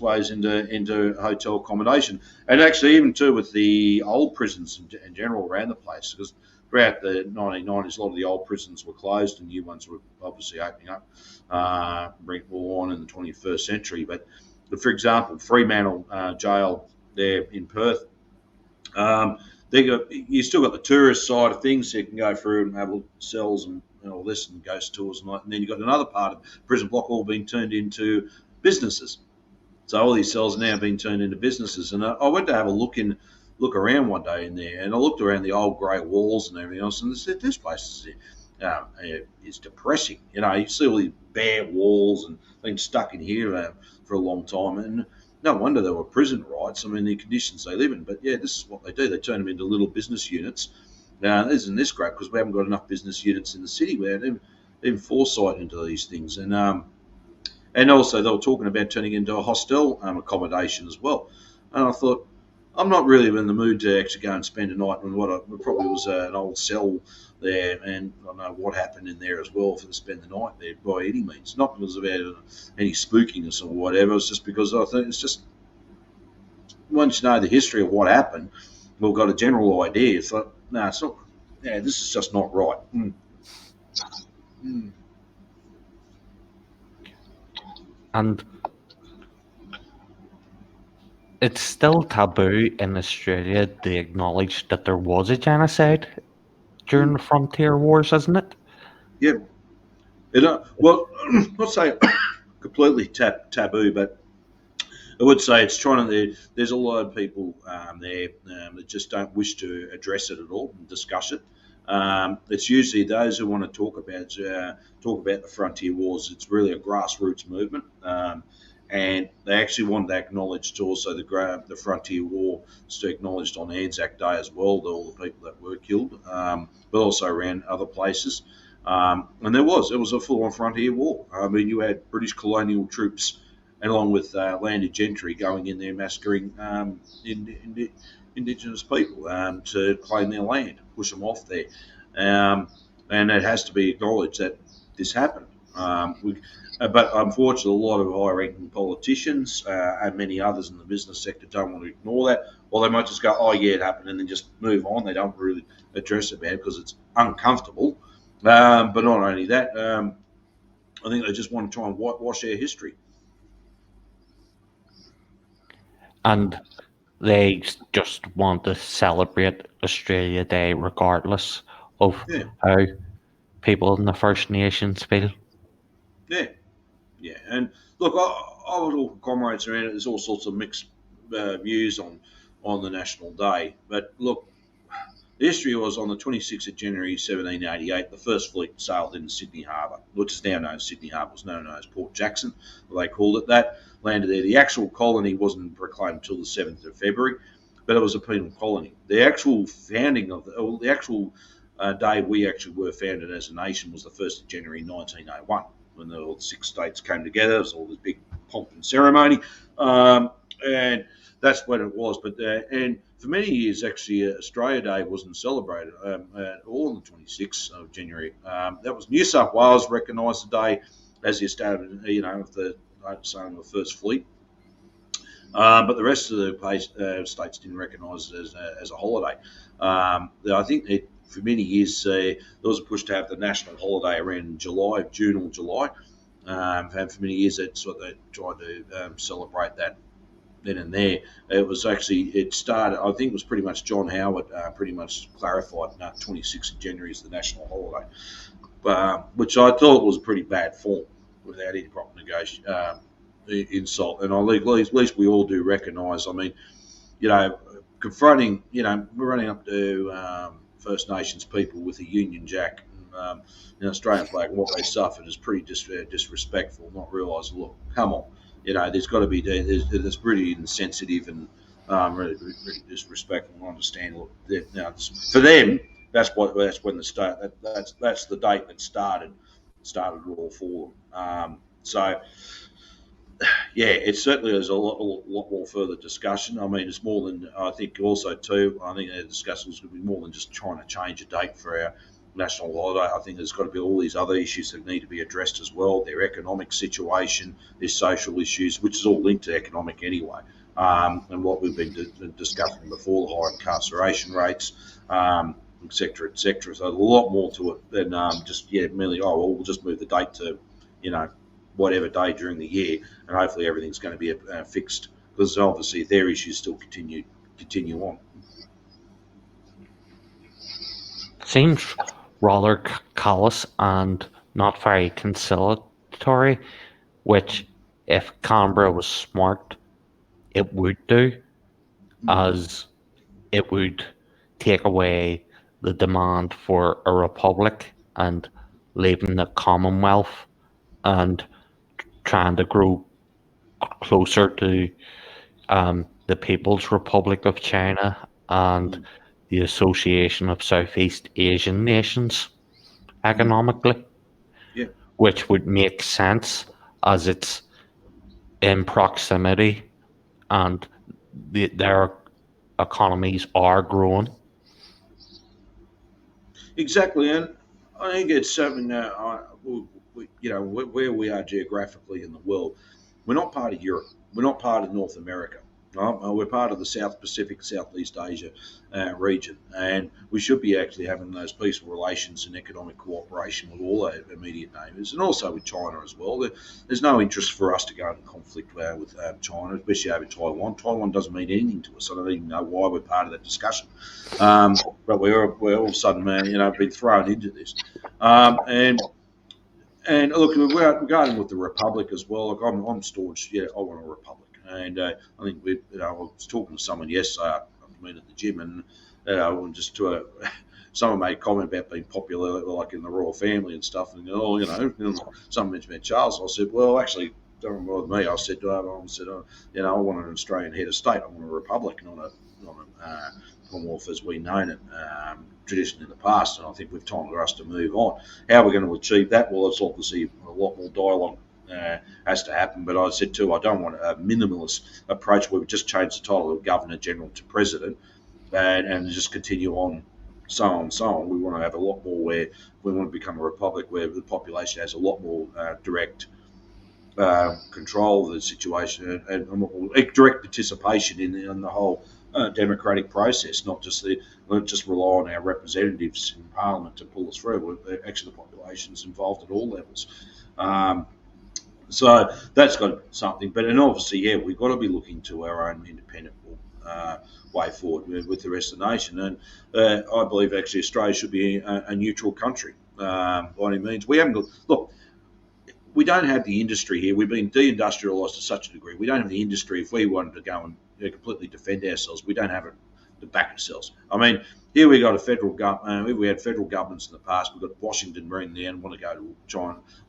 ways into hotel accommodation, and actually even too with the old prisons in general around the place, because throughout the 1990s, a lot of the old prisons were closed and new ones were obviously opening up, more on in the 21st century. But for example, Fremantle Jail there in Perth, you still got the tourist side of things, so you can go through and have cells and all this and ghost tours and then you've got another part of the prison block all being turned into businesses. So all these cells are now being turned into businesses. And I went to have a look around one day in there, and I looked around the old grey walls and everything else, and this place is depressing. You see all these bare walls and things stuck in here for a long time, and no wonder there were prison riots. I mean, the conditions they live in. But yeah, this is what they do. They turn them into little business units. Now, isn't this great? Because we haven't got enough business units in the city. We haven't even foresight into these things. And also they were talking about turning into a hostel accommodation as well. And I thought, I'm not really in the mood to actually go and spend a night in what probably was an old cell there, and I know what happened in there as well for to spend the night there by any means. Not because of any spookiness or whatever. It's just because I think it's just, once you know the history of what happened, we've got a general idea. It's like, no, it's not. Yeah, this is just not right. And it's still taboo in Australia to acknowledge that there was a genocide during the frontier wars, isn't it? Yeah. Well, not say completely taboo, but I would say it's trying to. There's a lot of people there that just don't wish to address it at all and discuss it. It's usually those who want to talk about the frontier wars. It's really a grassroots movement, and they actually wanted to acknowledge also the frontier war to acknowledged on Anzac Day as well, all the people that were killed, but also around other places. And it was a full-on frontier war. I mean, you had British colonial troops, along with landed gentry, going in there massacring Indigenous people to claim their land, push them off there. And it has to be acknowledged that this happened. But unfortunately, a lot of high-ranking politicians and many others in the business sector don't want to ignore that, or they might just go, "Oh yeah, it happened," and then just move on. They don't really address it because it's uncomfortable. But not only that, I think they just want to try and whitewash our history. And they just want to celebrate Australia Day regardless of how people in the First Nations feel. Yeah. And look, I would all comrades around it. There's all sorts of mixed views on the National Day. But look, the history was on the 26th of January 1788, the first fleet sailed into Sydney Harbour, which is now known as Sydney Harbour, was known as Port Jackson. They called it that. Landed there. The actual colony wasn't proclaimed until the 7th of February, but it was a penal colony. The actual founding of the actual day we actually were founded as a nation was the 1st of January 1901, when all the 6 states came together. It was all this big pomp and ceremony, and that's when it was. But and for many years, actually, Australia Day wasn't celebrated at all on the 26th of January. That was New South Wales recognised the day as the establishment, of the first fleet. But the rest of the states didn't recognise it as a holiday. I think for many years there was a push to have the national holiday around June or July. And for many years that's what they tried to celebrate that then and there. It started, I think it was pretty much John Howard pretty much clarified 26th of January as the national holiday, which I thought was a pretty bad form without any proper insult. And at least we all do recognise, I mean, confronting, we're running up to First Nations people with a Union Jack and an Australian flag, and what they suffered is pretty disrespectful, not realising, look, come on. There's got to be, there's really insensitive and really disrespectful. I understand. Look, for them, that's when the start. That's the date that started it all for them. So yeah, it certainly is a lot more further discussion. I mean, it's more than I think. Also, too, I think the discussion is going to be more than just trying to change a date for our national holiday. I think there's got to be all these other issues that need to be addressed as well. Their economic situation, their social issues, which is all linked to economic anyway, and what we've been discussing before, the high incarceration rates, et cetera, et cetera. So there's a lot more to it than merely, we'll just move the date to, whatever day during the year, and hopefully everything's going to be fixed, because obviously their issues still continue on. Seems rather callous and not very conciliatory, which if Canberra was smart, it would do, as it would take away the demand for a republic and leaving the Commonwealth and trying to grow closer to the People's Republic of China and the Association of Southeast Asian Nations economically, which would make sense as it's in proximity and their economies are growing. Exactly, and I think it's something where we are geographically in the world. We're not part of Europe. We're not part of North America. We're part of the South Pacific, Southeast Asia region, and we should be actually having those peaceful relations and economic cooperation with all our immediate neighbours, and also with China as well. There's no interest for us to go into conflict with China, especially over Taiwan. Taiwan doesn't mean anything to us. I don't even know why we're part of that discussion, but we're all of a sudden, been thrown into this. And look, regarding with the republic as well, look, I'm staunch. Yeah, I want a republic. And I think I was talking to someone yesterday at the gym, and someone made a comment about being popular, like in the royal family and stuff. And someone mentioned about Charles. I said, well, actually, don't bother me. I said, I want an Australian head of state. I want a republic, not a Commonwealth as we known it traditionally in the past. And I think we've time for us to move on. How we're going to achieve that? Well, it's obviously a lot more dialogue has to happen, but I said too, I don't want a minimalist approach where we just change the title of Governor General to President and just continue on, so on and so on. We want to have a lot more where we want to become a republic where the population has a lot more direct control of the situation and direct participation in the whole democratic process, not just rely on our representatives in Parliament to pull us through. Actually, the population's involved at all levels. So that's got something, but and obviously, we've got to be looking to our own independent way forward with the rest of the nation. And I believe actually Australia should be a neutral country by any means. We haven't got look. We don't have the industry here. We've been deindustrialised to such a degree. We don't have the industry. If we wanted to go and completely defend ourselves, we don't have it to back ourselves. I mean, here we got a federal government. We had federal governments in the past. We've got Washington bringing there and want to go to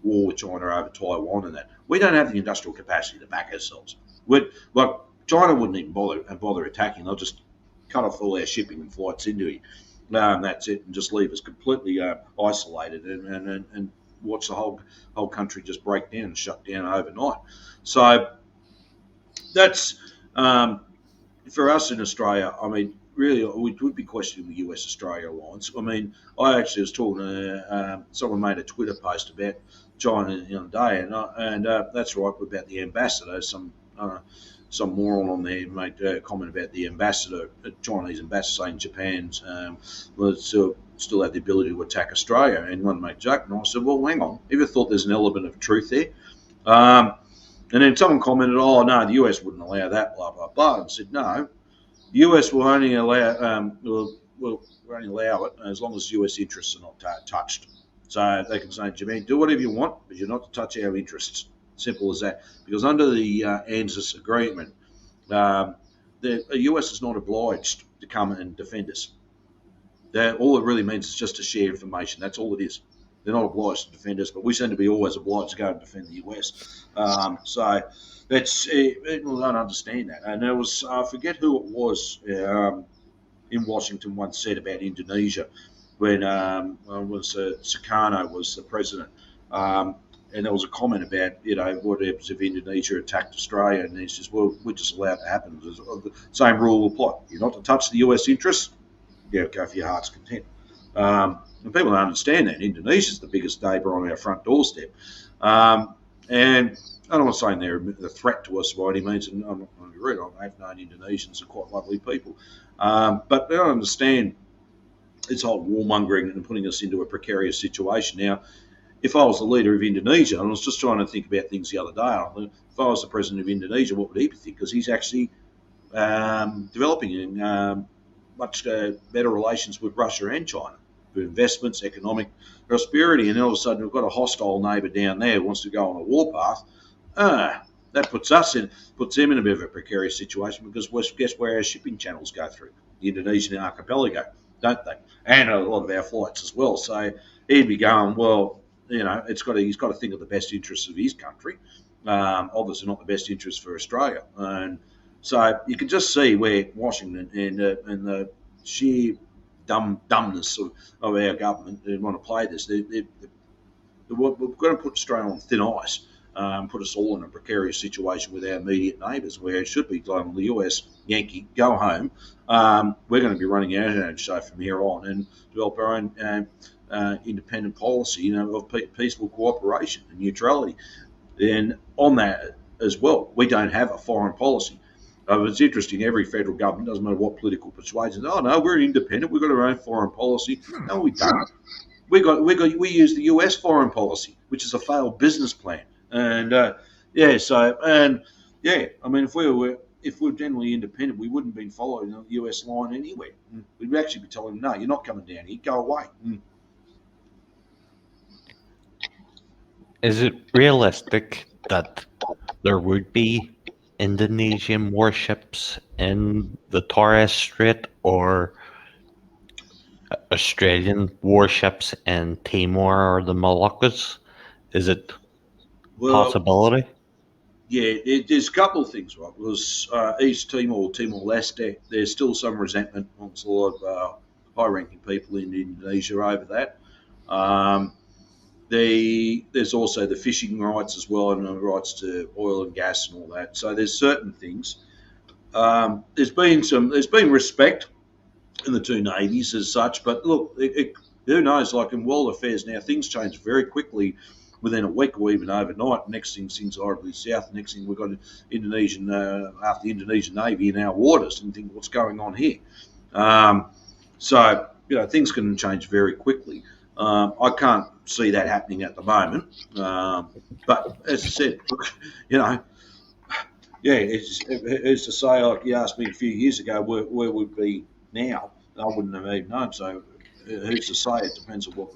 war with China over Taiwan and that. We don't have the industrial capacity to back ourselves. China wouldn't even bother attacking. They'll just cut off all our shipping and flights into it. And that's it, and just leave us completely isolated and watch the whole country just break down and shut down overnight. So that's for us in Australia. I mean, really, we would be questioning the US-Australia alliance. I mean, I actually was talking to someone made a Twitter post about China the other day, and that's right about the ambassador. some moron on there made a comment about the ambassador, Chinese ambassador, saying Japan's still had the ability to attack Australia, and one made a joke, and I said, well, hang on, ever thought there's an element of truth there? And then someone commented, oh, no, the US wouldn't allow that, blah, blah, blah. And I said, no, the US will only allow will only allow it as long as US interests are not touched. So they can say, Japan, do whatever you want, but you're not to touch our interests. Simple as that. Because under the ANZUS agreement, the US is not obliged to come and defend us. All it really means is just to share information. That's all it is. They're not obliged to defend us, but we seem to be always obliged to go and defend the US. So that's people don't understand that. And there was, I forget who it was in Washington once said about Indonesia when Sukarno was the president. And there was a comment about, what happens if Indonesia attacked Australia? And he says, well, we just allow it to happen. The same rule will apply. You're not to touch the US interests, go for your heart's content. And people don't understand that. Indonesia's the biggest neighbour on our front doorstep. And I'm not saying they're a threat to us by any means, and I'm not going to be rude. I've known Indonesians are quite lovely people. But they don't understand this whole warmongering and putting us into a precarious situation. Now, if I was the leader of Indonesia, and I was just trying to think about things the other day, if I was the president of Indonesia, what would he think? Because he's actually developing much better relations with Russia and China for investments, economic prosperity, and all of a sudden we've got a hostile neighbour down there who wants to go on a warpath. That puts them in a bit of a precarious situation, because guess where our shipping channels go through? The Indonesian archipelago, don't they? And a lot of our flights as well. So he'd be going, well, he's got to think of the best interests of his country. Obviously not the best interests for Australia. And so you can just see where Washington and the sheer dumbness of our government, they want to play this. We're going to put Australia on thin ice, put us all in a precarious situation with our immediate neighbours, where it should be global. The US, Yankee, go home. We're going to be running our own show from here on and develop our own independent policy, of peaceful cooperation and neutrality. And on that as well, we don't have a foreign policy. It's interesting, every federal government, doesn't matter what political persuasion, oh no, we're independent, we've got our own foreign policy. No, we don't. We use the US foreign policy, which is a failed business plan. And I mean, if we're generally independent, we wouldn't be following the US line anywhere. We'd actually be telling them, no, you're not coming down here, go away. Is it realistic that there would be Indonesian warships in the Torres Strait, or Australian warships in Timor or the Moluccas? Is it possibility? Yeah, there's a couple of things, right? Because East Timor, Timor-Leste, there's still some resentment amongst a lot of high-ranking people in Indonesia over that. There's also the fishing rights as well, and the rights to oil and gas and all that. So there's certain things. There's been respect in the two navies as such, but look, who knows? Like in world affairs now, things change very quickly within a week or even overnight. Next thing, things horribly south. Next thing, we've got Indonesian after the Indonesian Navy in our waters, and think what's going on here. So things can change very quickly. I can't see that happening at the moment. But as I said, it's to say, like you asked me a few years ago, where would be now? I wouldn't have even known. So who's to say? It depends on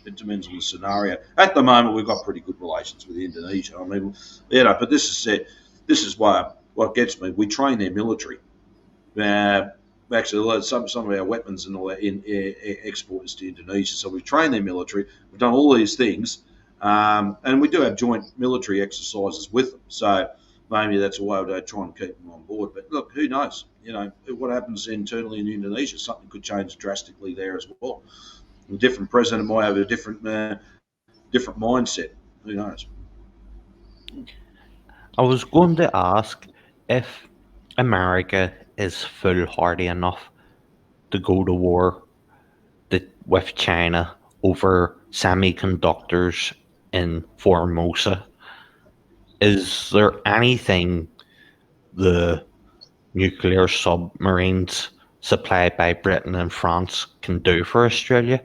the scenario. At the moment, we've got pretty good relations with Indonesia. I mean, but this is why what gets me. We train their military. Actually, some of our weapons and all that in exports to Indonesia. So we train their military. We've done all these things, and we do have joint military exercises with them. So maybe that's a way to try and keep them on board. But look, who knows? What happens internally in Indonesia? Something could change drastically there as well. A different president might have a different mindset. Who knows? I was going to ask if America is foolhardy enough to go to war with China over semiconductors in Formosa. Is there anything the nuclear submarines supplied by Britain and France can do for Australia?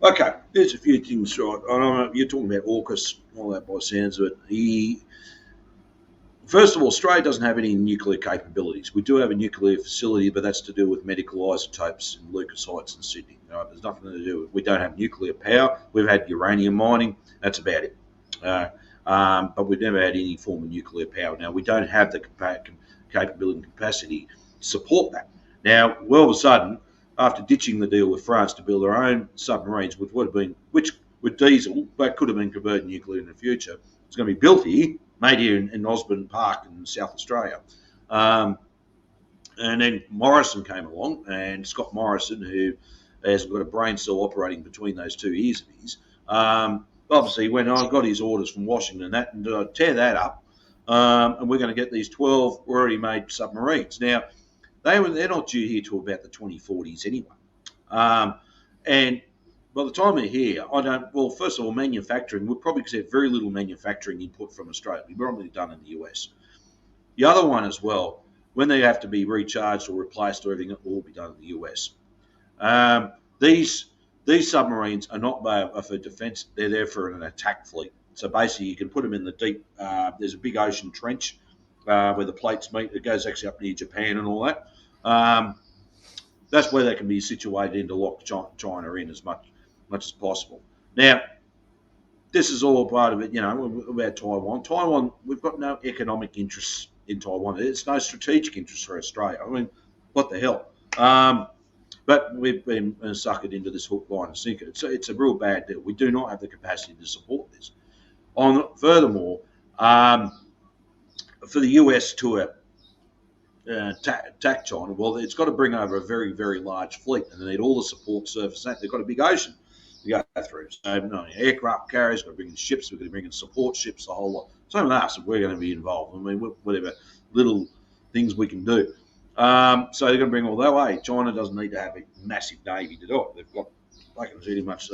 Okay, there's a few things, right? I don't know, you're talking about AUKUS, all that by the sounds of it. First of all, Australia doesn't have any nuclear capabilities. We do have a nuclear facility, but that's to do with medical isotopes in Lucas Heights in Sydney. There's nothing to do with. We don't have nuclear power. We've had uranium mining. That's about it. But we've never had any form of nuclear power. Now we don't have the capability and capacity to support that. Now, all of a sudden, after ditching the deal with France to build their own submarines, which would have been, which with diesel, but could have been converted nuclear in the future, it's going to be built here, made here in Osborne Park in South Australia. And then Morrison came along, and Scott Morrison, who has got a brain cell operating between those two ears of his, obviously when I got his orders from Washington and tear that up, and we're going to get these 12 already made submarines. Now, they're not due here till about the 2040s anyway. And by the time they're here, first of all, manufacturing, we'll probably get very little manufacturing input from Australia. We've probably done in the US. The other one as well, when they have to be recharged or replaced or everything, it will all be done in the US. These submarines are not for defence, they're there for an attack fleet. So basically you can put them in the deep, there's a big ocean trench where the plates meet. It goes actually up near Japan and all that. That's where they can be situated in to lock China in as much as possible. Now, this is all part of it, about Taiwan. Taiwan, we've got no economic interests in Taiwan. It's no strategic interest for Australia. I mean, what the hell? But we've been suckered into this hook, line, and sinker. It's a real bad deal. We do not have the capacity to support this. Furthermore, for the US to attack China, well, it's got to bring over a very, very large fleet, and they need all the support surface. They've got a big ocean to go through. So, aircraft carriers, got to bring in ships, we're going to bring in support ships, a whole lot. Same with us, if we're going to be involved. I mean, whatever little things we can do. So they're going to bring all that way. China doesn't need to have a massive navy to do it. They've got, they can pretty much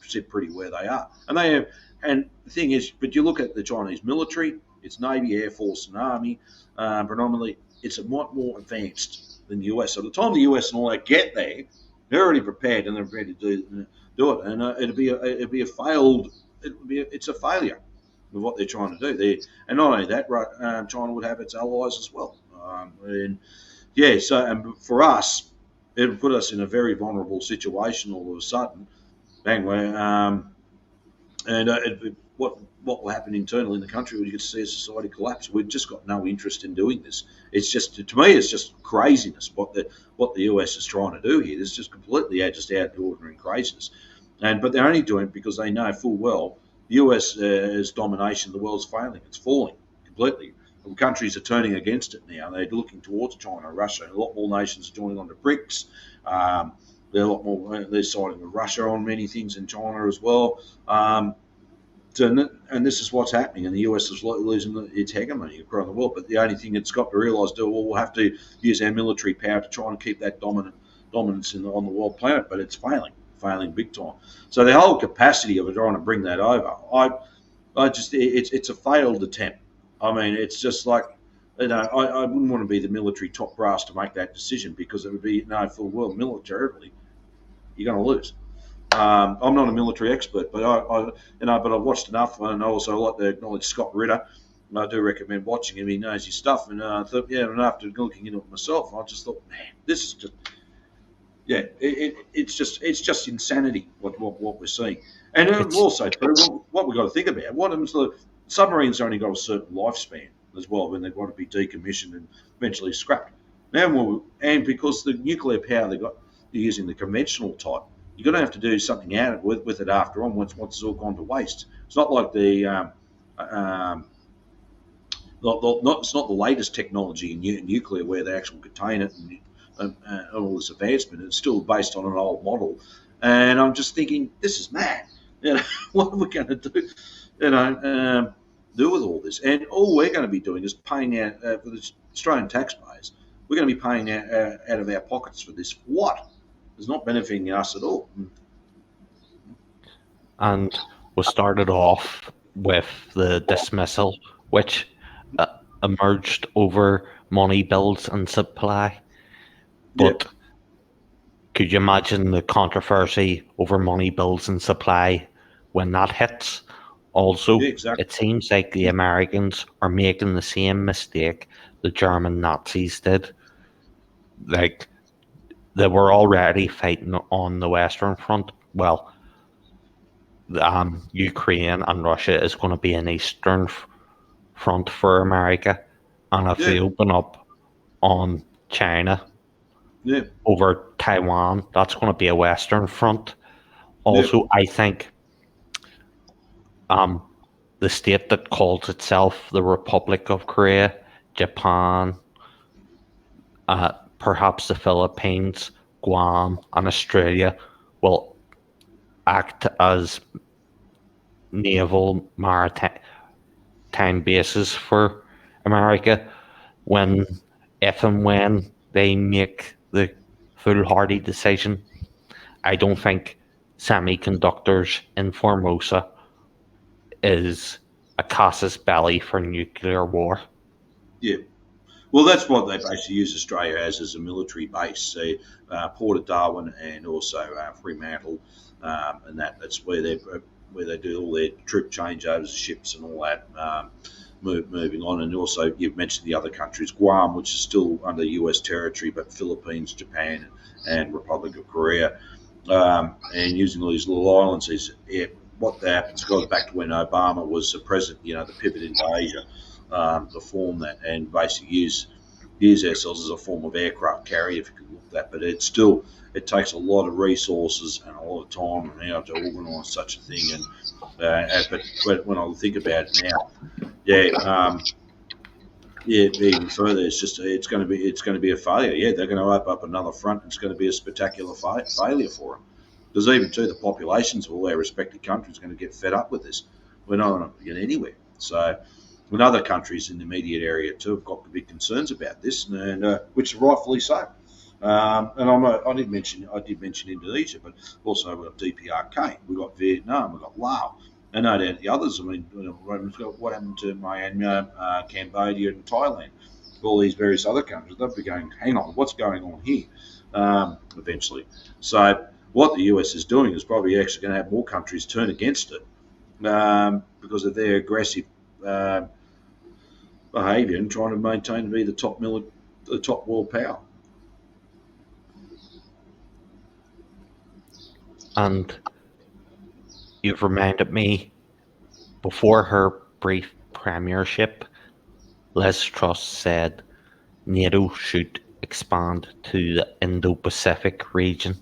sit pretty where they are. And they have, and the thing is, but you look at the Chinese military, it's Navy, Air Force, and Army, predominantly. It's a lot more advanced than the US. So by the time the US and all that get there, they're already prepared and they're ready to do it. And it's a failure with what they're trying to do. And not only that, China would have its allies as well. So for us, it would put us in a very vulnerable situation all of a sudden. Bang, what will happen internally in the country? We could see a society collapse. We've just got no interest in doing this. It's just, to me, it's just craziness what the US is trying to do here. It's just completely out of ordinary craziness. But they're only doing it because they know full well the US's domination of the world's failing. It's falling completely. Countries are turning against it now. They're looking towards China, Russia. A lot more nations are joining on to BRICS. They're siding with Russia on many things in China as well. And this is what's happening, and the US is losing its hegemony across the world. But the only thing it's got to realise, we'll have to use our military power to try and keep that dominance on the world planet. But it's failing big time. So the whole capacity of it trying to bring that over, it's a failed attempt. I mean, it's just like, I wouldn't want to be the military top brass to make that decision, because it would be full well militarily, you're going to lose. I'm not a military expert, but I've watched enough, and I also like to acknowledge Scott Ritter. And I do recommend watching him. He knows his stuff, and I thought, and after looking into it myself, I just thought, man, this is just, it's just insanity what we're seeing. And also, what we've got to think about, what happens to the submarines only got a certain lifespan as well when they've got to be decommissioned and eventually scrapped. And because the nuclear power they're using the conventional type, you're going to have to do something out with it after on once it's all gone to waste. It's not like it's not the latest technology in nuclear where they actually contain it and all this advancement. It's still based on an old model. And I'm just thinking, this is mad. What are we going to do? Do with all this? And all we're going to be doing is paying out for the Australian taxpayers. We're going to be paying out of our pockets for this. What? It's not benefiting us at all. And we started off with the dismissal, which emerged over money, bills, and supply. Yeah. But could you imagine the controversy over money, bills, and supply when that hits? Yeah, Also, exactly. it seems like the Americans are making the same mistake the German Nazis did. Like, they were already fighting on the Western Front. Well, Ukraine and Russia is going to be an Eastern Front for America. And if Yeah. they open up on China Yeah. over Taiwan, that's going to be a Western Front. Yeah. Also, I think um, the state that calls itself the Republic of Korea, Japan, perhaps the Philippines, Guam, and Australia will act as naval maritime bases for America when, if and when they make the foolhardy decision. I don't think semiconductors in Formosa is a casus belli for nuclear war. Yeah. Well, that's what they basically use Australia as a military base. So, Port of Darwin and also Fremantle, and that's where they do all their troop changeovers, ships, and all that. Moving on, and also you've mentioned the other countries, Guam, which is still under U.S. territory, but Philippines, Japan, and Republic of Korea, and using all these little islands. What happens goes back to when Obama was the president. The pivot into Asia, the form that and basically use ourselves as a form of aircraft carrier, if you could look at that. But it takes a lot of resources and a lot of time and how to organise such a thing. And but when I think about it now, yeah. Even further, it's going to be a failure. Yeah, they're going to open up another front. And it's going to be a spectacular failure for them. Because even too, the populations of all their respective countries are going to get fed up with this. We're not going to get anywhere. So, when other countries in the immediate area too have got big concerns about this, and which rightfully so. And I did mention Indonesia, but also we've got DPRK, we've got Vietnam, we've got Laos, and no doubt the others. I mean, what happened to Myanmar, Cambodia, and Thailand? All these various other countries, they'll be going, hang on, what's going on here? Eventually, so what the US is doing is probably actually going to have more countries turn against it because of their aggressive behaviour and trying to maintain to be the top world power. And you've reminded me, before her brief premiership, Liz Truss said NATO should expand to the Indo-Pacific region.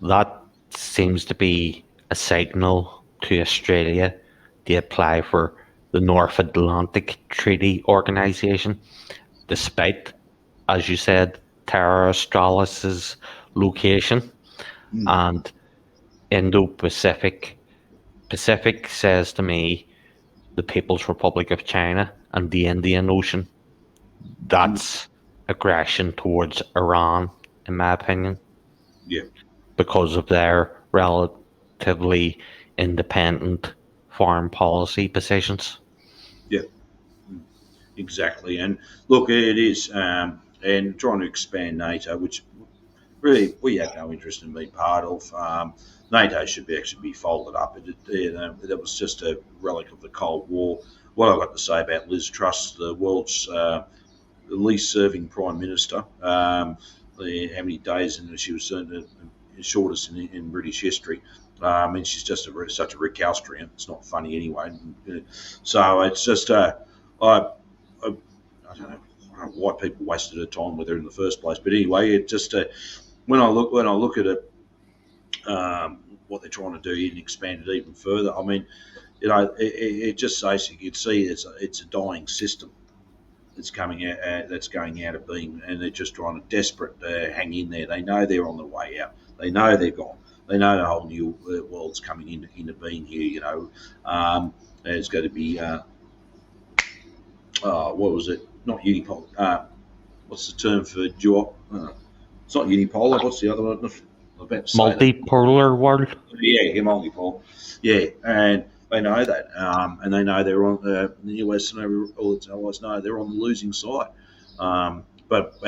That seems to be a signal to Australia to apply for the North Atlantic Treaty Organization, despite, as you said, Terra Australis' location. And Indo-Pacific says to me the People's Republic of China and the Indian Ocean. That's aggression towards Iran, in my opinion. Yeah. Because of their relatively independent foreign policy positions. Yeah. Exactly. And look, it is, and trying to expand NATO, which really we have no interest in being part of. NATO should actually be folded up. That was just a relic of the Cold War. What I've got to say about Liz Truss, the world's least serving Prime Minister, how many days she was the shortest in British history. I mean, she's just such a recalcitrant. It's not funny anyway. So it's just, I don't know why people wasted her time with her in the first place. But anyway, it just when I look at it, what they're trying to do and expand it even further. I mean, it just says you can see it's a dying system that's coming out, that's going out of being, and they're just trying to desperate to hang in there. They know they're on the way out. They know they're gone. They know the whole new world's coming into being here. And it's going to be what was it? Not unipolar. What's the term for duo? It's not unipolar. What's the other one? I'm about to say Multipolar world. yeah, multipolar. Yeah, and They know that, and they know they're on the US and all its allies know they're on the losing side. But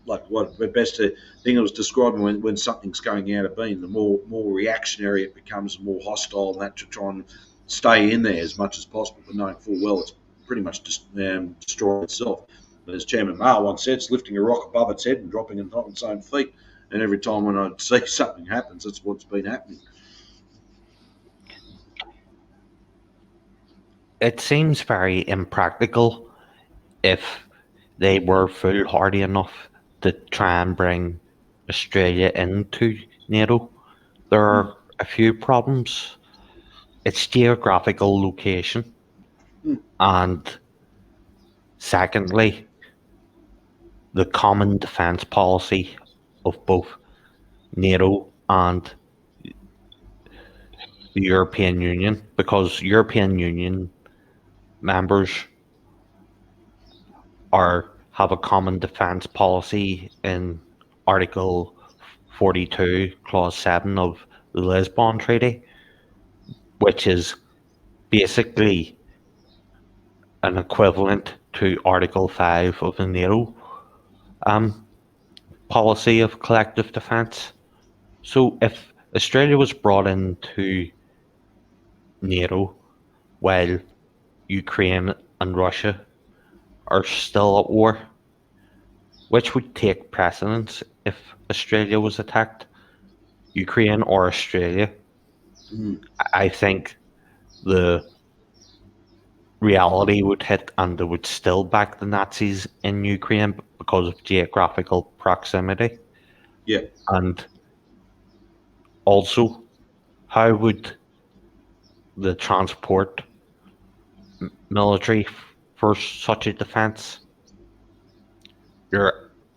like what the best thing I was describing when something's going out of being, the more reactionary it becomes, the more hostile, and that to try and stay in there as much as possible, but knowing full well it's pretty much just destroying itself. But as Chairman Mao once said, it's lifting a rock above its head and dropping it on its own feet. And every time when I see something happens, that's what's been happening. It seems very impractical if they were foolhardy enough to try and bring Australia into NATO. There are a few problems. Its geographical location, and secondly, the common defence policy of both NATO and the European Union, because European Union members have a common defence policy in Article 42, Clause 7 of the Lisbon Treaty, which is basically an equivalent to Article 5 of the NATO policy of collective defence. So if Australia was brought into NATO while Ukraine and Russia are still at war, which would take precedence if Australia was attacked, Ukraine or Australia? I think the reality would hit and they would still back the Nazis in Ukraine because of geographical proximity. Yeah. And also, how would the transport military for such a defence?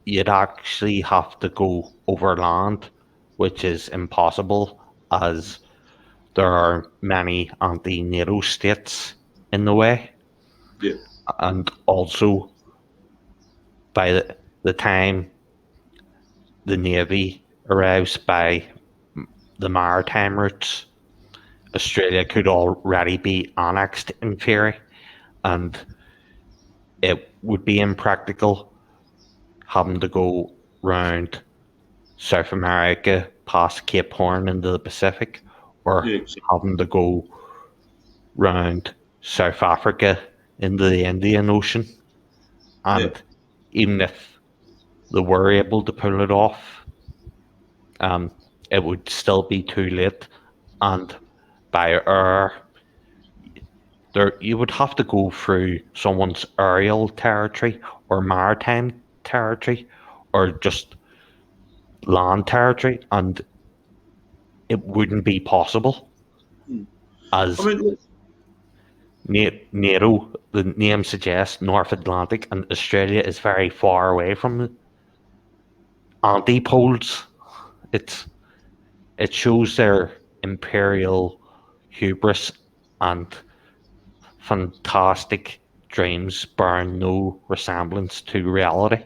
You'd actually have to go over land, which is impossible as there are many anti-NATO states in the way. Yeah. And also, by the time the Navy arrives by the maritime routes, Australia could already be annexed in theory, and it would be impractical having to go round South America past Cape Horn into the Pacific, or Yeah. having to go round South Africa into the Indian Ocean. And Yeah. even if they were able to pull it off, it would still be too late. And by air, you would have to go through someone's aerial territory or maritime territory or just land territory, and it wouldn't be possible I as mean, NATO, the name suggests, North Atlantic, and Australia is very far away from the antipodes. It shows their imperial hubris and fantastic dreams bearing no resemblance to reality.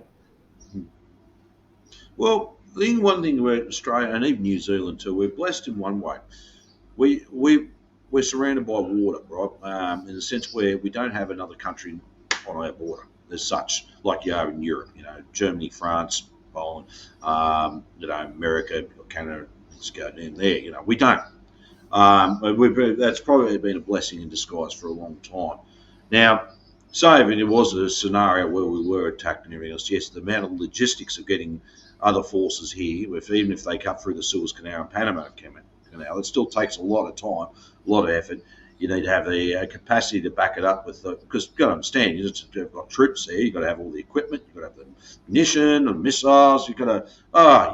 well, one thing about Australia and even New Zealand too, we're blessed in one way. We're surrounded by water, right? In the sense where we don't have another country on our border as such, like you are in Europe. You know, Germany, France, Poland, America, Canada. Let's go down there. You know, we don't. That's probably been a blessing in disguise for a long time. Now, say if it was a scenario where we were attacked and everything else, yes, the amount of logistics of getting other forces here, even if they cut through the Suez Canal and Panama Canal, it still takes a lot of time, a lot of effort. You need to have the capacity to back it up with because you've got to understand, you've got troops there, you've got to have all the equipment, you've got to have the munition and missiles, you've got to,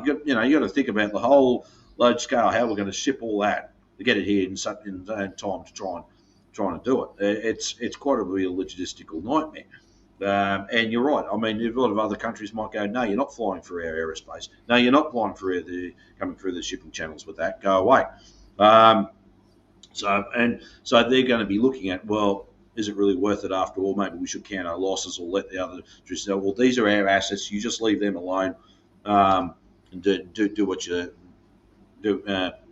you got to think about the whole large scale, how we're going to ship all that to get it here in time to trying to do it. It's quite a real logistical nightmare. And you're right. I mean, a lot of other countries might go, no, you're not flying through our aerospace. No, you're not flying through coming through the shipping channels with that. Go away. So they're going to be looking at, well, is it really worth it after all? Maybe we should count our losses or let the other just say, well, these are our assets. You just leave them alone and do what you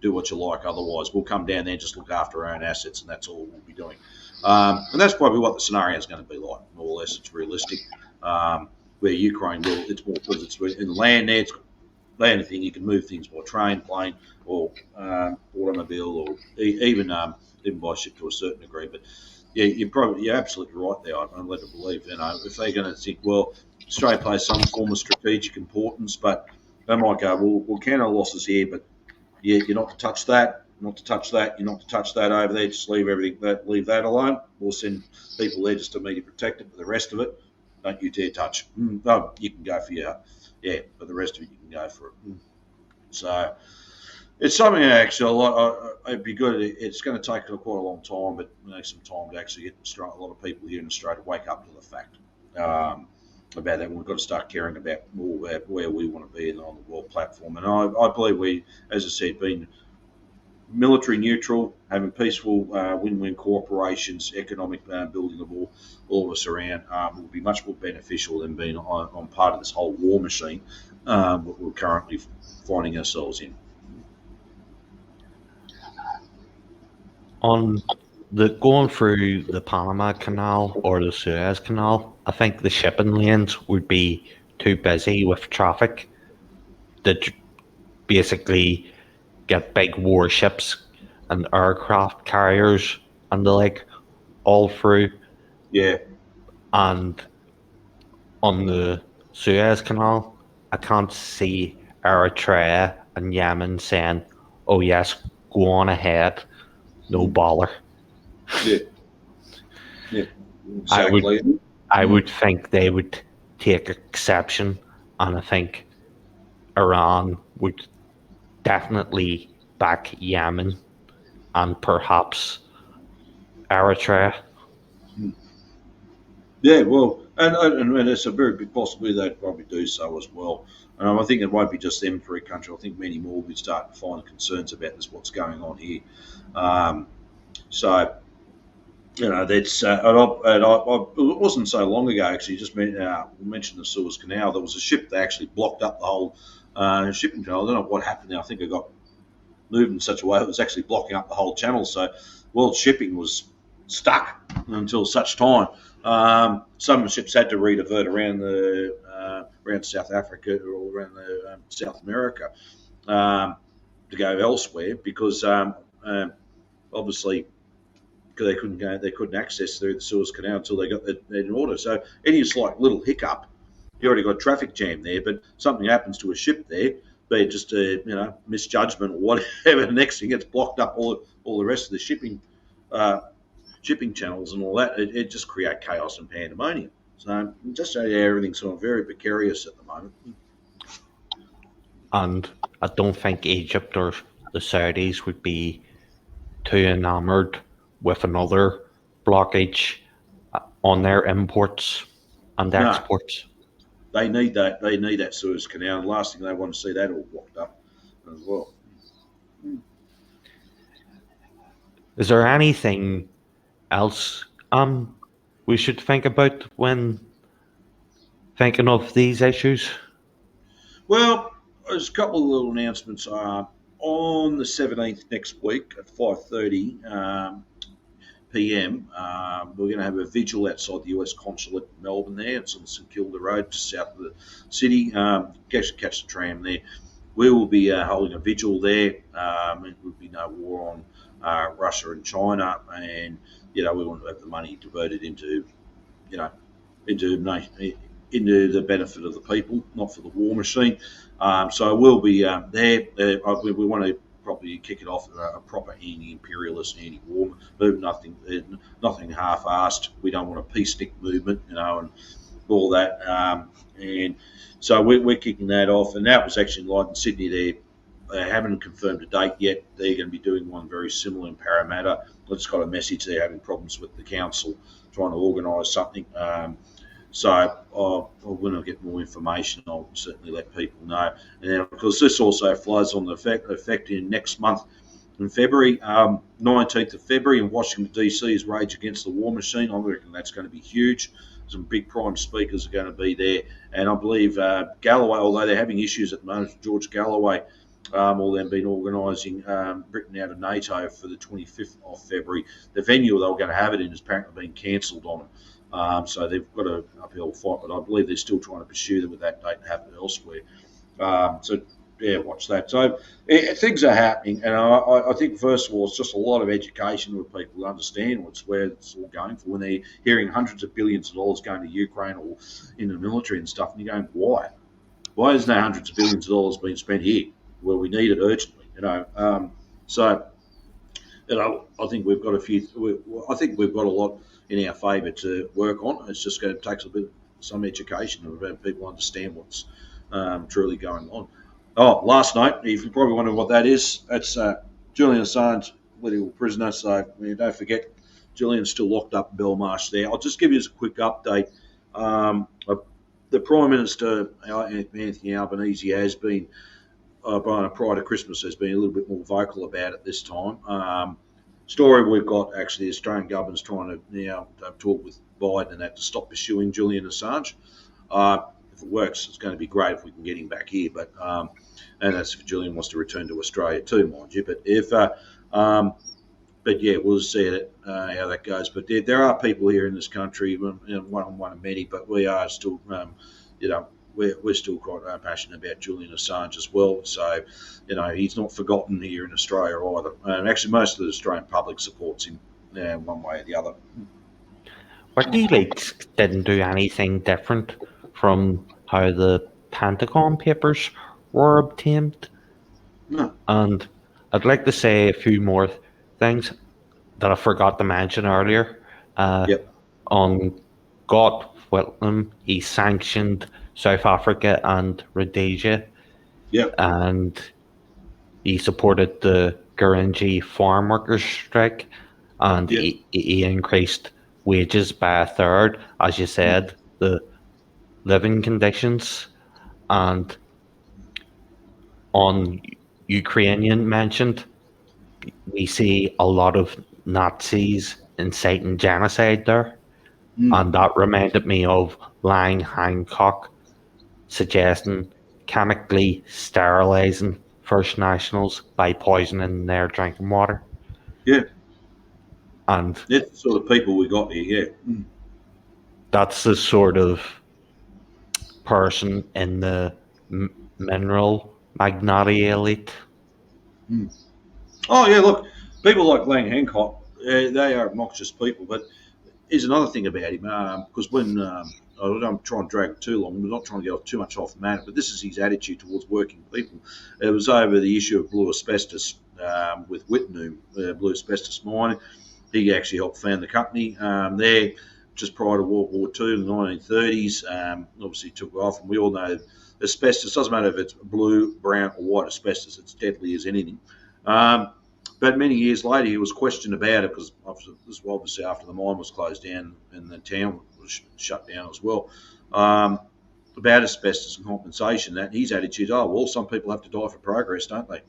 do what you like. Otherwise, we'll come down there and just look after our own assets, and that's all we'll be doing. And that's probably what the scenario is going to be like, more or less. It's realistic. Where Ukraine will, it's more because it's in the land there. It's land thing. You can move things by train, plane, or automobile, or even by ship to a certain degree. But yeah, you're absolutely right there. I'm led to believe, if they're going to think, well, Australia plays some form of strategic importance, but they might go, we'll count our losses here, but yeah, you're not to touch that, not to touch that, you're not to touch that over there. Just leave leave that alone. We'll send people there just to immediately protect it, but the rest of it, don't you dare touch. No, you can go for but the rest of it you can go for it. So it's something actually it'd be good. It's going to take quite a long time, but some time to actually get a lot of people here in Australia to wake up to the fact about that. We've got to start caring about more where we want to be on the world platform. And I believe we, as I said, being military neutral, having peaceful win-win corporations, economic building of all of us around will be much more beneficial than being on part of this whole war machine that we're currently finding ourselves in. On going through the Panama Canal or the Suez Canal, I think the shipping lanes would be too busy with traffic to basically get big warships and aircraft carriers and the like all through. Yeah. And on the Suez Canal, I can't see Eritrea and Yemen saying, "Oh yes, go on ahead, no bother." Yeah. Yeah. Exactly. I would think they would take exception, and I think Iran would definitely back Yemen and perhaps Eritrea. Yeah, well, and it's a very big possibility they'd probably do so as well. And I think it won't be just them three countries. I think many more will be starting to find concerns about this, what's going on here. So, that's it wasn't so long ago actually. Just mentioned the Suez Canal. There was a ship that actually blocked up the whole shipping channel. I don't know what happened there. I think it got moved in such a way it was actually blocking up the whole channel. So, world shipping was stuck until such time. Some of the ships had to redivert around around South Africa or around South America to go elsewhere because obviously they couldn't access through the Suez Canal until they got that in order. So any slight little hiccup, you already got traffic jam there, but something happens to a ship there, be it just a misjudgment or whatever. The next thing gets blocked up all the rest of the shipping channels and all that. It just create chaos and pandemonium. So just everything's sort of very precarious at the moment. And I don't think Egypt or the Saudis would be too enamored with another blockage on their imports and exports. They need that. They need that Suez Canal. The last thing they want to see that all blocked up as well. Is there anything else we should think about when thinking of these issues? Well, there's a couple of little announcements. On the 17th next week at 5:30 p.m., we're going to have a vigil outside the US Consulate in Melbourne there. It's on St Kilda Road, just south of the city. Catch the tram there. We will be holding a vigil there. It would be no war on Russia and China, and we want to have the money diverted into the benefit of the people, not for the war machine. So we'll be there. We want to probably kick it off a proper anti-imperialist, anti-war movement. Nothing half-assed. We don't want a peace stick movement, and all that. And so we're kicking that off. And that was actually like in Sydney there. They haven't confirmed a date yet. They're going to be doing one very similar in Parramatta. I just got a message they're having problems with the council trying to organise something. So when I get more information, I'll certainly let people know. And then, of course, this also flows on the effect in next month in February, 19th of February in Washington, D.C. is Rage Against the War Machine. I reckon that's going to be huge. Some big prime speakers are going to be there. And I believe Galloway, although they're having issues at the moment, George Galloway or they've been organising Britain out of NATO for the 25th of February. The venue they were going to have it in has apparently been cancelled on them. So they've got an uphill fight, but I believe they're still trying to pursue them with that date happen elsewhere. So, yeah, watch that. So things are happening, and I think, first of all, it's just a lot of education with people to understand where it's all going for. When they're hearing hundreds of billions of dollars going to Ukraine or in the military and stuff, and you're going, why? Why isn't there hundreds of billions of dollars being spent here where we need it urgently? So I think we've got I think we've got a lot in our favour to work on. It's just going to take some education about people understand what's truly going on. Oh, last night, if you're probably wondering what that is, that's Julian Assange, political prisoner. So don't forget, Julian's still locked up in Belmarsh there. I'll just give you a quick update. The Prime Minister, Anthony Albanese, has been, prior to Christmas, has been a little bit more vocal about it this time. Story we've got, actually, the Australian government's trying to now talk with Biden and that to stop pursuing Julian Assange. If it works, it's going to be great if we can get him back here. But and that's if Julian wants to return to Australia too, mind you. But yeah, we'll see how that goes. But there are people here in this country, one of many, but we are still, we're still quite passionate about Julian Assange as well. So, he's not forgotten here in Australia either. And actually, most of the Australian public supports him one way or the other. WikiLeaks didn't do anything different from how the Pentagon Papers were obtained. No. And I'd like to say a few more things that I forgot to mention earlier. On Gough Whitlam, he sanctioned South Africa and Rhodesia. And he supported the Gurindji farm workers strike, and he increased wages by a third, as you said, the living conditions. And on Ukrainian mentioned, we see a lot of Nazis inciting genocide there. And that reminded me of Lang Hancock suggesting chemically sterilizing First Nationals by poisoning their drinking water. And that's the sort of people we got here, that's the sort of person in the mineral magnate elite. Oh, yeah, look, people like Lang Hancock, they are obnoxious people, but here's another thing about him, because when, I don't try and drag it too long, we're not trying to get too much off the matter, but this is his attitude towards working people. It was over the issue of blue asbestos with Whitlam, blue asbestos mining. He actually helped found the company there just prior to World War II in the 1930s. Obviously took off, and we all know asbestos, doesn't matter if it's blue, brown or white asbestos, it's deadly as anything. But many years later, he was questioned about it because obviously after the mine was closed down and the town was shut down as well, about asbestos and compensation. That his attitude, some people have to die for progress, don't they?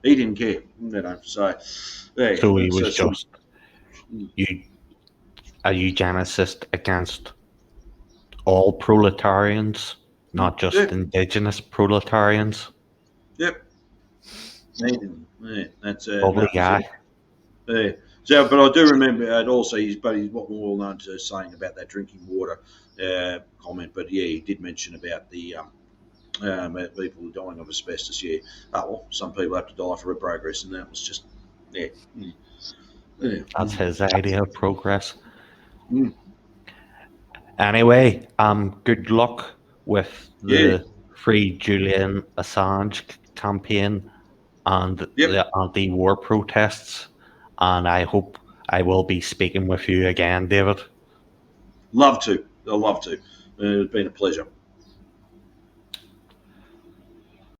He didn't care. So he was just a eugenicist against all proletarians, not just indigenous proletarians. Yep. That's lovely guy. So, but I do remember also he's what we're all known to saying about that drinking water comment. But yeah, he did mention about the people dying of asbestos. Yeah. Some people have to die for progress, and that was just That's his idea of progress. Anyway, good luck with the Free Julian Assange campaign and the anti-war protests, and I hope I will be speaking with you again, David. Love to. I'd love to. It's been a pleasure.